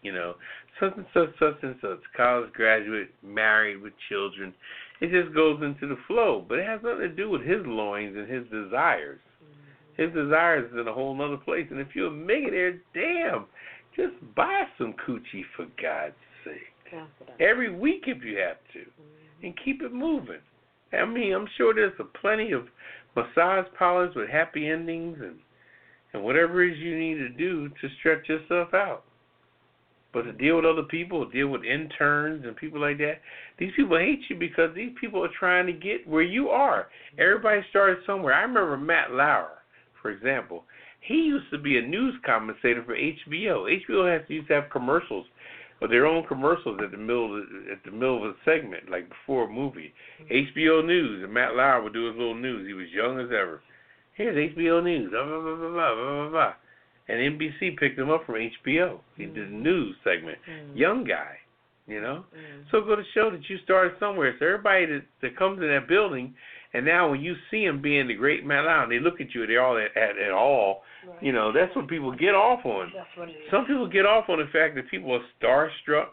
such and such, college graduate, married with children. It just goes into the flow. But it has nothing to do with his loins and his desires. His desires is in a whole other place. And if you're a millionaire, damn, just buy some coochie for God's sake. Every week if you have to. And keep it moving. I mean, I'm sure there's plenty of massage parlors with happy endings and whatever it is you need to do to stretch yourself out. But to deal with other people, deal with interns and people like that, these people hate you because these people are trying to get where you are. Everybody started somewhere. I remember Matt Lauer, for example. He used to be a news commentator for HBO. HBO used to have commercials, or their own commercials at the middle of a segment, like before a movie. HBO News, and Matt Lauer would do his little news. He was young as ever. Here's HBO News, blah, blah, blah, blah, blah, blah, blah. And NBC picked him up from HBO. He did a news segment. Young guy, So go to show that you started somewhere. So everybody that comes in that building, and now when you see him being the great Matt Lauer, and they look at you, they're all at all. Right. That's what people get off on. That's what it is. Some people get off on the fact that people are starstruck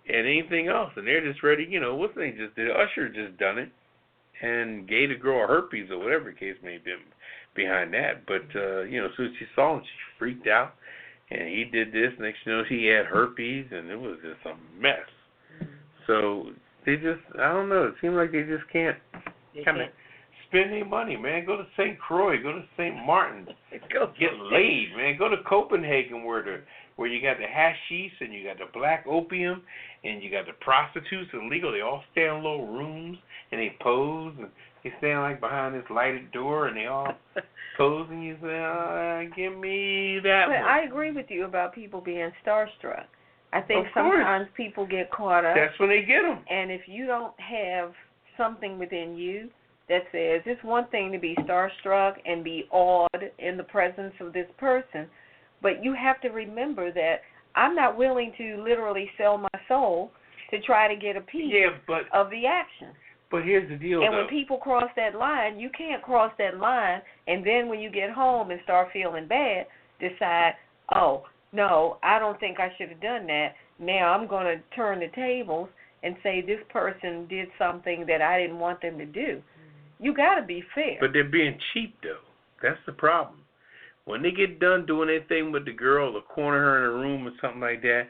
and anything else, and they're just ready. What's the name just did? Usher just done it, and gave the girl herpes or whatever the case may be behind that. But, you know, as soon as she saw him, she freaked out. And he did this. Next thing you know, he had herpes, and it was just a mess. So they just, I don't know. It seems like they just can't kind of spend their money, man. Go to St. Croix. Go to St. Martin's. Get laid, man. Go to Copenhagen where you got the hashish and you got the black opium and you got the prostitutes illegal. They all stay in little rooms and they pose and they stand like behind this lighted door and they all pose and you say, give me that one. I agree with you about people being starstruck. I think sometimes people get caught up. That's when they get them. And if you don't have something within you that says it's one thing to be starstruck and be awed in the presence of this person, but you have to remember that I'm not willing to literally sell my soul to try to get a piece of the action. But here's the deal, and when people cross that line, you can't cross that line and then when you get home and start feeling bad, decide, oh, no, I don't think I should have done that. Now I'm going to turn the tables and say this person did something that I didn't want them to do. You got to be fair. But they're being cheap, though. That's the problem. When they get done doing their thing with the girl or corner her in a room or something like that,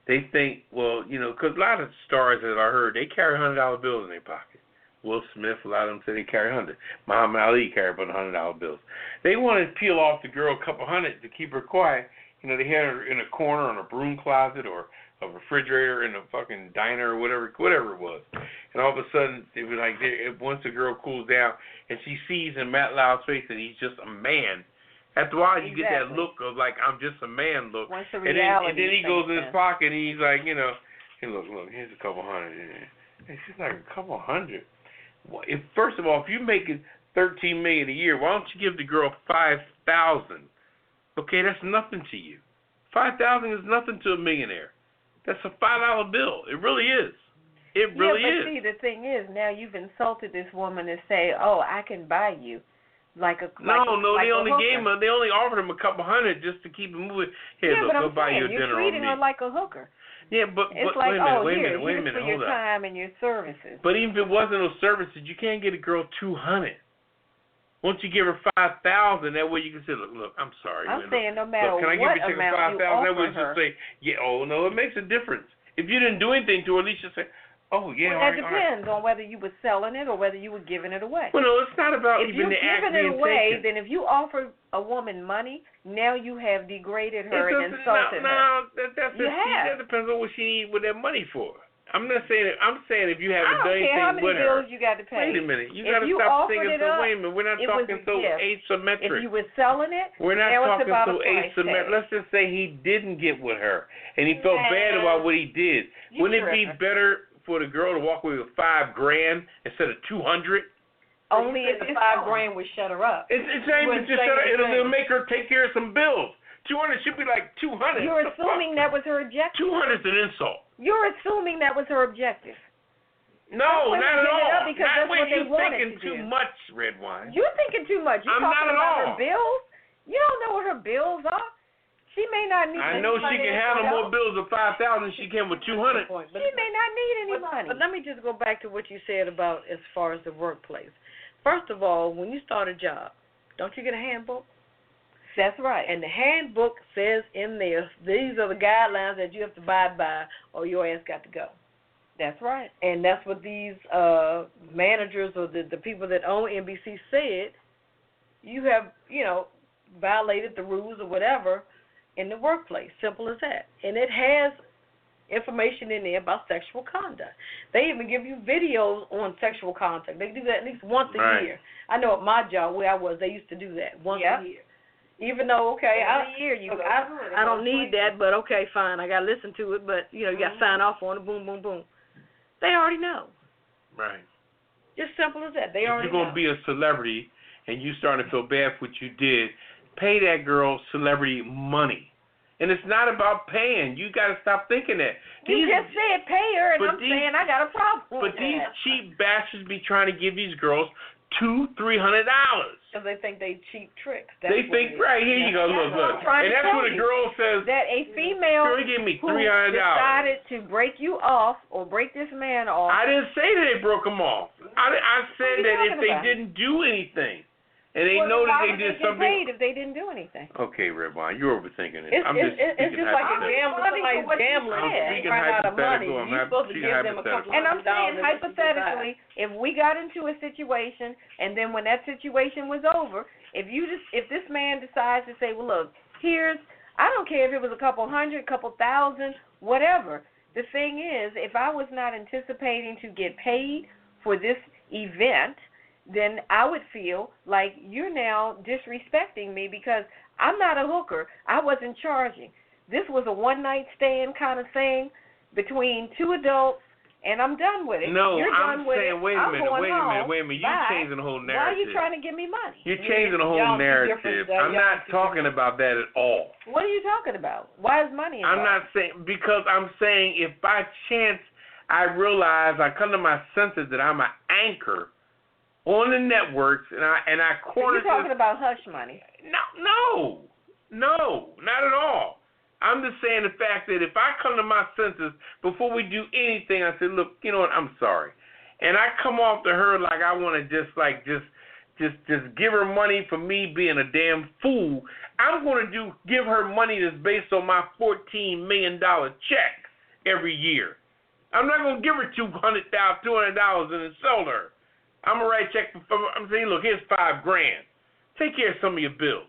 they think, well, you know, because a lot of stars that I heard, they carry $100 bills in their pocket. Will Smith, a lot of them say they carry 100. Muhammad Ali carried about $100 bills. They want to peel off the girl a couple hundred to keep her quiet. You know, they had her in a corner in a broom closet or a refrigerator in a fucking diner or whatever it was. And all of a sudden, it was like, once the girl cools down and she sees in Matt Lau's face that he's just a man, after a while you get that look of like, I'm just a man look. And then he goes in his pocket and he's like, you know, hey, look, here's a couple hundred. And she's like, a couple hundred? First of all, if you're making $13 million a year, why don't you give the girl $5,000? Okay, that's nothing to you. $5,000 is nothing to a millionaire. That's a $5 bill. It really is. It really is. But see, the thing is, now you've insulted this woman to say, "Oh, I can buy you," they only offered him a couple hundred just to keep him moving. Here, look, go buy you a dinner on me. You're treating her like a hooker. Yeah, but it's wait a minute, for your time and your services. But even if it wasn't no services, you can't get a girl $200. Once you give her $5,000, that way you can say, look, I'm sorry. I'm saying no matter can I what give you amount you offer that way just say, it makes a difference. If you didn't do anything to her, at least you say, oh, yeah. Well, that depends on whether you were selling it or whether you were giving it away. Well, no, it's not about even the act being taken. If you're giving it away, then if you offer a woman money, now you have degraded her and insulted her. No, that depends on what she needs with that money for. I'm not saying it. I'm saying if you haven't done anything with her. I don't care how many bills you got to pay. Wait a minute. You got to stop thinking so. Wait a minute. We're not talking so asymmetric. If you were selling it, we're not talking so asymmetric. Let's just say he didn't get with her and he felt bad about what he did. Wouldn't it be better for the girl to walk away with $5,000 instead of $200? Only if the $5,000 would shut her up. It's not even just shut her. It'll make her take care of some bills. 200 should be like 200. You're assuming that was her objective. 200 is an insult. You're assuming that was her objective. No, not at all. Because that's what they wanted to do. You're thinking too much, Redwine. You're thinking too much. You're talking about her bills? You don't know what her bills are. She may not need I know she can handle more bills with $5,000 than she can with 200. She may not need any money. But let me just go back to what you said about as far as the workplace. First of all, when you start a job, don't you get a handbook? That's right. And the handbook says in there, these are the guidelines that you have to abide by or your ass got to go. That's right. And that's what these managers or the people that own NBC said. You have, violated the rules or whatever in the workplace. Simple as that. And it has information in there about sexual conduct. They even give you videos on sexual conduct. They do that at least once a year. I know at my job where I was, they used to do that once a year. Even though, I don't need that, but okay, fine, I got to listen to it, but, you got to sign off on it, boom, boom, boom. They already know. Right. Just simple as that. They already know. If you're going to be a celebrity and you starting to feel bad for what you did, pay that girl celebrity money. And it's not about paying. You got to stop thinking that. You just said pay her, and I'm saying I got a problem with that. But these cheap bastards be trying to give these girls $200-$300. Because they think they cheap tricks. They think, right, here you go, look. And that's what a girl says. That a female girl, give me who $300. decided to break you off or break this man off. I didn't say that they broke him off. I said that if they about? didn't do anything, and they well, know that why they did would something. Get paid if they didn't do anything. Okay, Redwine, you're overthinking it. It's just like a hypothetical. gambler. Somebody's gambling. I'm Run out of money. hypothetical. You're supposed to give them a couple And I'm $100 saying to hypothetically, if we got into a situation and then when that situation was over, if this man decides to say, well, look, I don't care if it was a couple hundred, couple thousand, whatever. The thing is, if I was not anticipating to get paid for this event, then I would feel like you're now disrespecting me because I'm not a hooker. I wasn't charging. This was a one-night stand kind of thing between two adults, and I'm done with it. No, you're I'm done with saying, it. wait a minute. You're Bye. changing the whole narrative. Why are you trying to give me money? You're changing the whole narrative. I'm not talking about that at all. What are you talking about? Why is money involved? I'm not saying, because I'm saying if by chance I realize, I come to my senses that I'm an anchor on the networks, and I corner. So you're talking about hush money? No, not at all. I'm just saying the fact that if I come to my senses before we do anything, I say, look, you know what? I'm sorry, and I come off to her like I want to just give her money for me being a damn fool. I'm going to give her money that's based on my $14 million check every year. I'm not going to give her $200 and insult her. I'm going to write a check I'm saying, look, here's $5,000. Take care of some of your bills.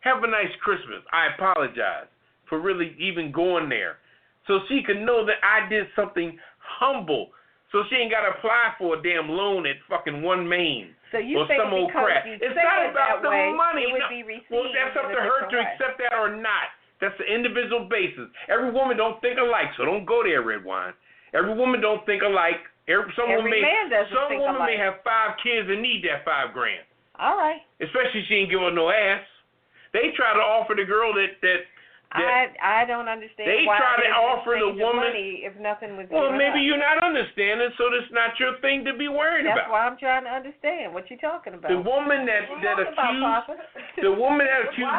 Have a nice Christmas. I apologize for really even going there. So she can know that I did something humble. So she ain't got to apply for a damn loan at fucking One Main. So you or think some old because crap. you It's say not it about that the way, money. it would be received Well, that's up in a to her to different way. accept that or not. That's an individual basis. Every woman don't think alike, so don't go there, Redwine. Every woman don't think alike. Some women may have 5 kids and need that $5,000. All right. Especially if she ain't give her no ass. They try to offer the girl that I don't understand. They why try to offer the woman money if nothing was. Well, maybe up. you're not understanding, so that's not your thing to be worried That's about. why I'm trying to understand what you're talking about. The woman that accused why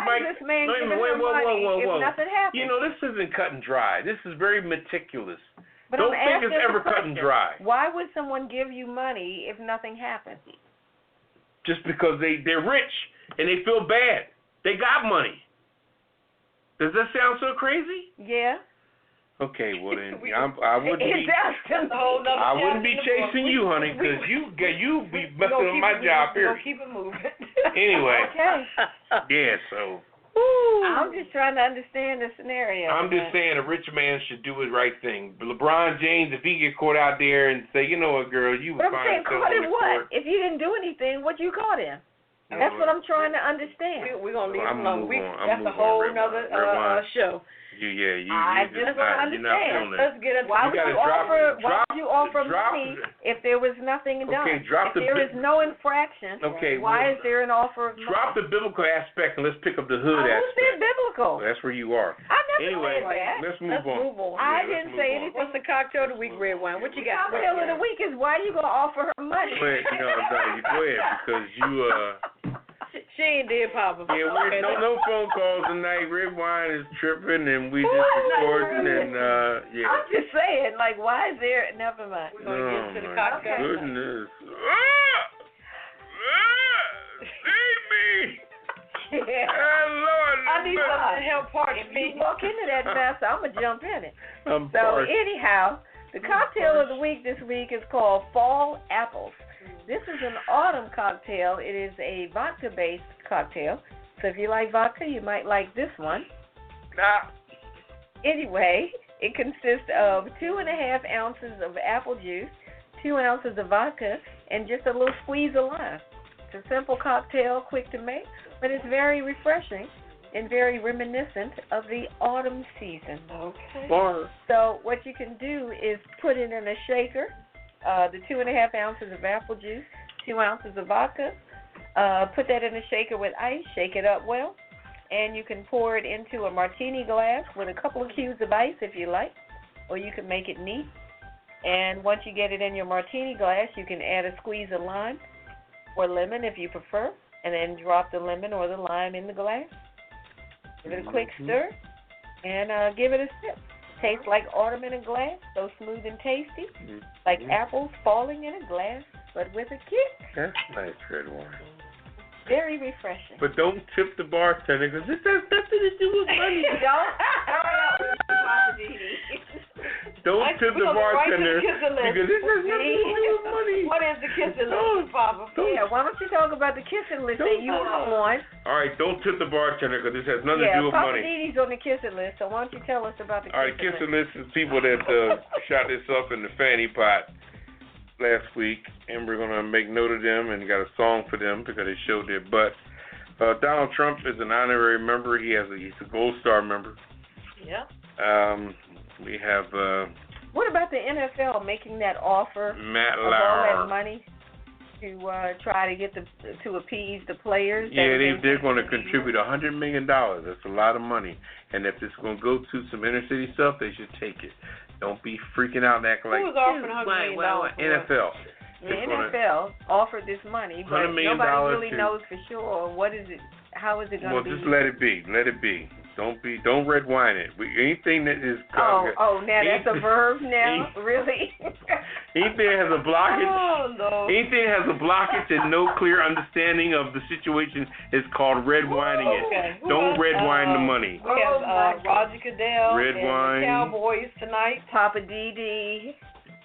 Mike. is this man giving her money if nothing happened? You know, this isn't cut and dry. This is very meticulous. But Don't I'm think it's asking ever the cut and question. dry. Why would someone give you money if nothing happened? Just because they're rich and they feel bad. They got money. Does that sound so crazy? Yeah. Okay, well then I wouldn't be. I wouldn't be chasing you, honey, because you be messing with my job here. Keep it moving. Anyway. Okay. Yeah. So. I'm just trying to understand the scenario. I'm just saying a rich man should do the right thing. LeBron James, if he get caught out there and say, you know what, girl, you were But I'm saying, caught in what? If you didn't do anything, what you caught in? That's what I'm trying to understand. We're going to leave it alone. That's a whole nother show. I just don't understand. Let's get into why would you offer money if there was nothing done? Okay, if there is no infraction, why is there an offer of money? Drop the biblical aspect and let's pick up the hood aspect. Who said biblical? That's where you are. I never said that. Let's move on. I didn't say anything. What's the cocktail of the week, Redwine? What you got? The cocktail of the week is why you going to offer her money. Go ahead, go ahead, because you She ain't dead, Papa. Yeah, no phone calls tonight. Redwine is tripping, and we just recording, and yeah. I'm just saying, like, why is there? Never mind. We're gonna get into the cocktail. Goodness. Save me. Yeah. Lord, I need something to help party me. If you walk into that mess, I'm gonna jump in it. I'm so parched. anyhow, the cocktail of the week this week is called Fall Apples. This is an autumn cocktail. It is a vodka-based cocktail. So if you like vodka, you might like this one. Anyway, it consists of 2.5 ounces of apple juice, 2 ounces of vodka, and just a little squeeze of lime. It's a simple cocktail, quick to make, but it's very refreshing and very reminiscent of the autumn season. Okay. So what you can do is put it in a shaker. The 2.5 ounces of apple juice, 2 ounces of vodka. Put that in a shaker with ice. Shake it up well. And you can pour it into a martini glass with a couple of cubes of ice if you like. Or you can make it neat. And once you get it in your martini glass, you can add a squeeze of lime or lemon if you prefer, and then drop the lemon or the lime in the glass. Give it a quick stir, and give it a sip. Tastes like autumn in a glass, so smooth and tasty, like apples falling in a glass, but with a kick. That's nice red wine. Very refreshing. But don't tip the bartender because this has nothing to do with money. Don't tip the bartender because this has nothing to do with money. What is the kissing list, Papa? Yeah, why don't you talk about the kissing list that you were on? All right, don't tip the bartender because this has nothing to do with Papa money. DD's on the kissing list, so why don't you tell us about the All right, kissing list is people that shot this up in the fanny pot last week, and we're going to make note of them and got a song for them because they showed their butt. Donald Trump is an honorary member. He's a Gold Star member. Yeah. We have... what about the NFL making that offer Matt of all Lauer. that money to try to get to appease the players? Yeah, they're going to contribute $100 million. That's a lot of money. And if it's going to go to some inner city stuff, they should take it. Don't be freaking out and acting like... Who was offering $100 million? NFL. The NFL offered this money, but nobody really knows for sure what is it. How is it going to be? Well, just let it be. Let it be. Don't red wine it. Anything that is... now that's a verb now? Really? Anything that has a blockage... Oh, no. Anything that has a blockage and no clear understanding of the situation is called red wining it. Okay. Don't red wine the money. We have Roger Goodell Red and wine. the Cowboys tonight. Poppa DD.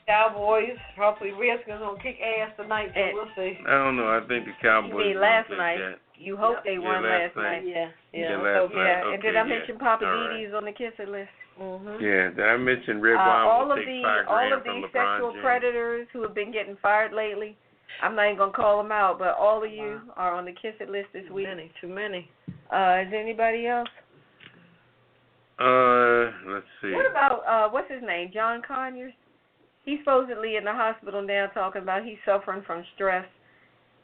Cowboys. Hopefully Redskins going to kick ass tonight, so we'll see. I don't know. I think the Cowboys... You mean last night? You hope they won last night. Yeah. Last night. And did I mention Poppa DD's on the kissing list? Mm-hmm. Yeah, did I mention red wine all will of take $5 grand from these LeBron sexual James. predators who have been getting fired lately, I'm not even going to call them out, but all of you are on the kissing list this week. Too many. Is anybody else? Let's see. What about, what's his name, John Conyers? He's supposedly in the hospital now talking about he's suffering from stress.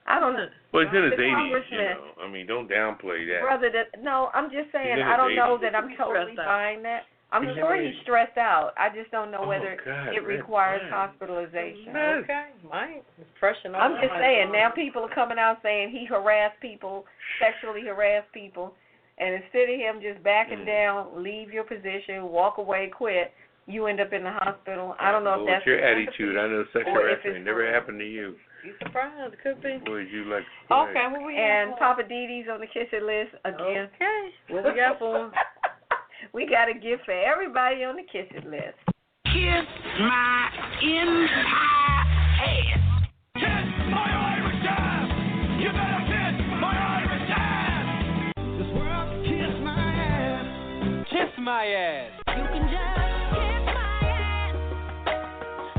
I don't know. Well, he's in his The 80s, congressman. I mean, don't downplay that. Brother, no, I'm just saying, He's in I don't his know 80s. that I'm totally buying that. I'm He's sure in he's his- stressed out. I just don't know whether God, it requires hospitalization. Okay. Might. It's pressure on I'm just saying, now people are coming out saying he harassed people, sexually harassed people, and instead of him just backing down, leave your position, walk away, quit, you end up in the hospital. I don't know if that's your attitude. I know sexual or if harassment it's never happened to you. You surprised? It could be. Would you like? Okay, what we And have? Papa DD's on the kissing list again. Okay. What we got for him? We got a gift for everybody on the kissing list. Kiss my entire ass. Kiss my Irish ass. You better kiss my Irish ass. This world, kiss my ass. Kiss my ass. You can just kiss my ass.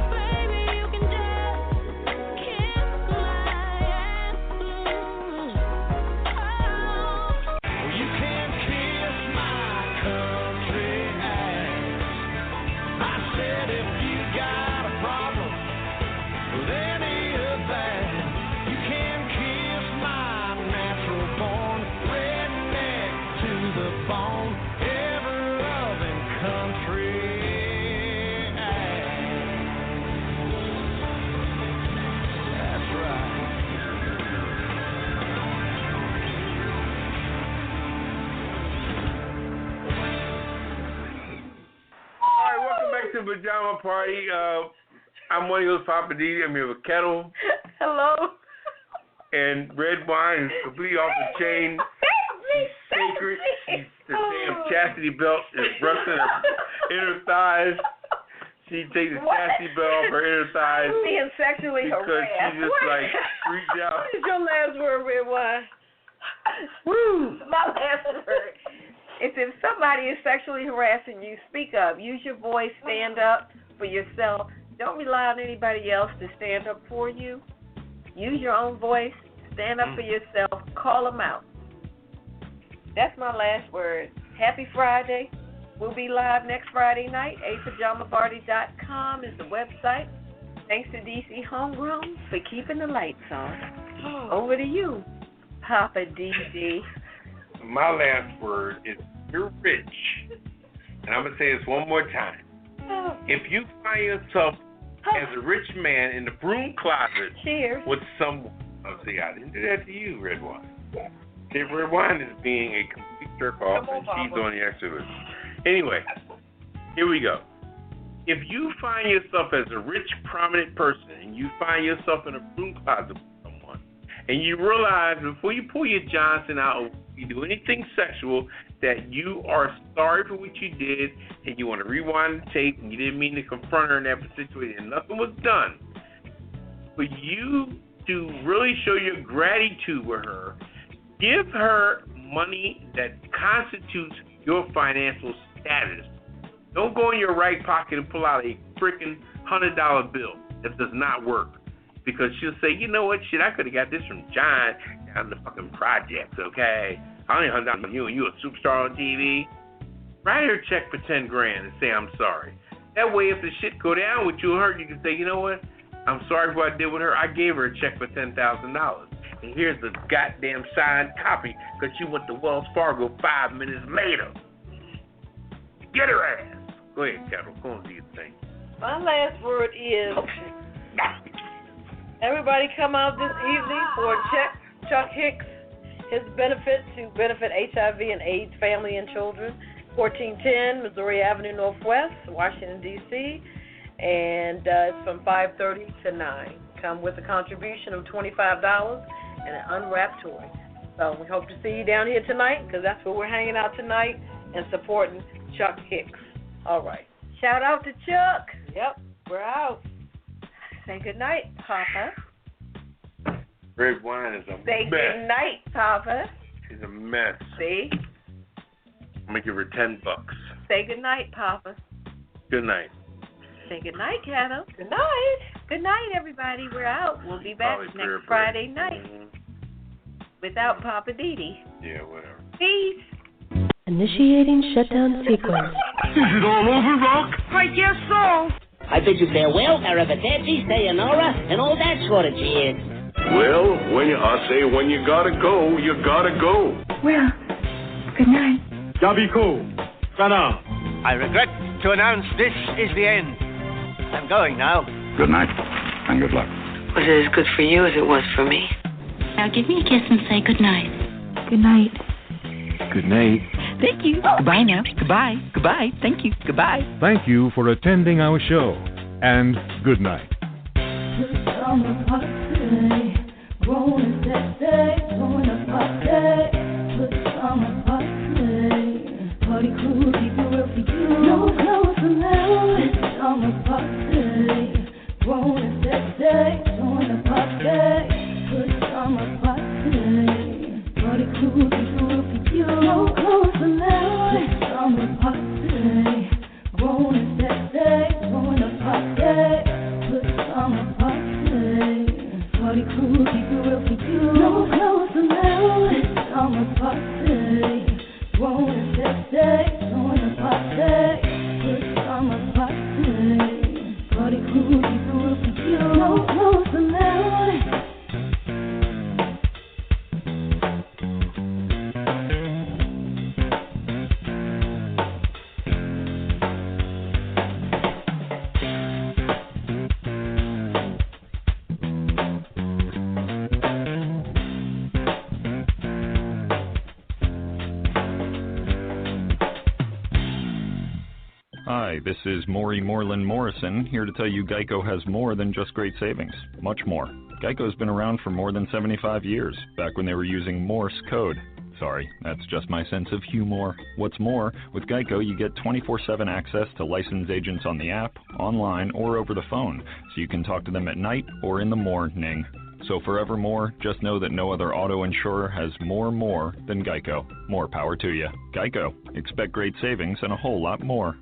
Baby, you can just kiss my ass. Oh, you can kiss my country ass. I said if you got a problem with any of that, you can kiss my natural born redneck to the bone, ever loving country ass. That's right. All right, welcome back to Pajama Party. I'm one of those Poppa DD. I'm here with Ketel. Hello. And Redwine is completely off the chain. She's sacred. The damn chastity belt is rusting her inner thighs. She takes the chastity belt off her inner thighs I'm being sexually because harassed. she just like freaked out. What is your last word, Redwine? Woo! My last word. It's if somebody is sexually harassing you, speak up. Use your voice. Stand up for yourself. Don't rely on anybody else to stand up for you. Use your own voice. Stand up for yourself. Call them out. That's my last word. Happy Friday. We'll be live next Friday night. apajamaparty.com is the website. Thanks to DC Homegrown for keeping the lights on. Over to you, Poppa DD. My last word is you're rich. And I'm going to say this one more time. If you find yourself as a rich man in the broom closet Cheers. with someone, Oh, see, I didn't do that to you, Redwine. See, Redwine is being a complete jerk off, and she's on the extra. Anyway, here we go. If you find yourself as a rich, prominent person, and you find yourself in a broom closet with someone, and you realize before you pull your Johnson out or you do anything sexual that you are sorry for what you did, and you want to rewind the tape, and you didn't mean to confront her in that situation, and nothing was done, for you to really show your gratitude with her, give her money that constitutes your financial status. Don't go in your right pocket and pull out a freaking $100 bill. That does not work. Because she'll say, you know what, shit, I could have got this from John down the fucking projects, okay? I only hung out with you and you a superstar on TV. Write her a check for $10,000 and say I'm sorry. That way, if the shit go down with you and her, you can say, you know what, I'm sorry for what I did with her. I gave her a check for $10,000. And here's the goddamn signed copy because she went to Wells Fargo 5 minutes later. Get her ass. Go ahead, Ketel. Go and do your thing. My last word is, everybody come out this evening for Chuck Hicks, his benefit to benefit HIV and AIDS family and children, 1410 Missouri Avenue Northwest, Washington, D.C., and it's from 5:30 to 9. Come with a contribution of $25 and an unwrapped toy. So we hope to see you down here tonight because that's where we're hanging out tonight and supporting Chuck Hicks. All right. Shout out to Chuck. Yep, we're out. Say good night, Papa. Redwine is a Say mess. good night, Papa. She's a mess. See? I'm going to give her $10. Say good night, Papa. Good night. Say good night, Ketel. Good night. Good night, everybody. We're out. We'll be back next Friday night without Poppa DD. Yeah, whatever. Peace. Initiating shutdown sequence. Is it all over, Rock? I guess so. I bid you farewell, arrivederci, sayonara, and all that sort of cheers. Well, I say when you gotta go, you gotta go. Well, good night. Yabiko. Sana. I regret to announce this is the end. I'm going now. Good night, and good luck. Was it as good for you as it was for me? Now give me a kiss and say good night. Good night. Good night. Thank you. Goodbye now. Goodbye. Goodbye. Thank you. Goodbye. Thank you for attending our show, and good night. Party crew, people will for you. No clothes allowed. It's summer party. Grown and sexy. Join the party. Good summer party. Party crew, people will for you. No clothes allowed. It's summer party. Grown and sexy. Join the party. Good summer party. Party crew, people will for you. No clothes allowed. It's summer party. Grown and sexy, join the party. Good summer party. Party crew, people will for you. No clothes allowed. Hi, this is Maury Moreland Morrison, here to tell you Geico has more than just great savings. Much more. Geico's been around for more than 75 years, back when they were using Morse code. Sorry, that's just my sense of humor. What's more, with Geico you get 24/7 access to licensed agents on the app, online, or over the phone, so you can talk to them at night or in the morning. So forevermore, just know that no other auto insurer has more than Geico. More power to you. Geico. Expect great savings and a whole lot more.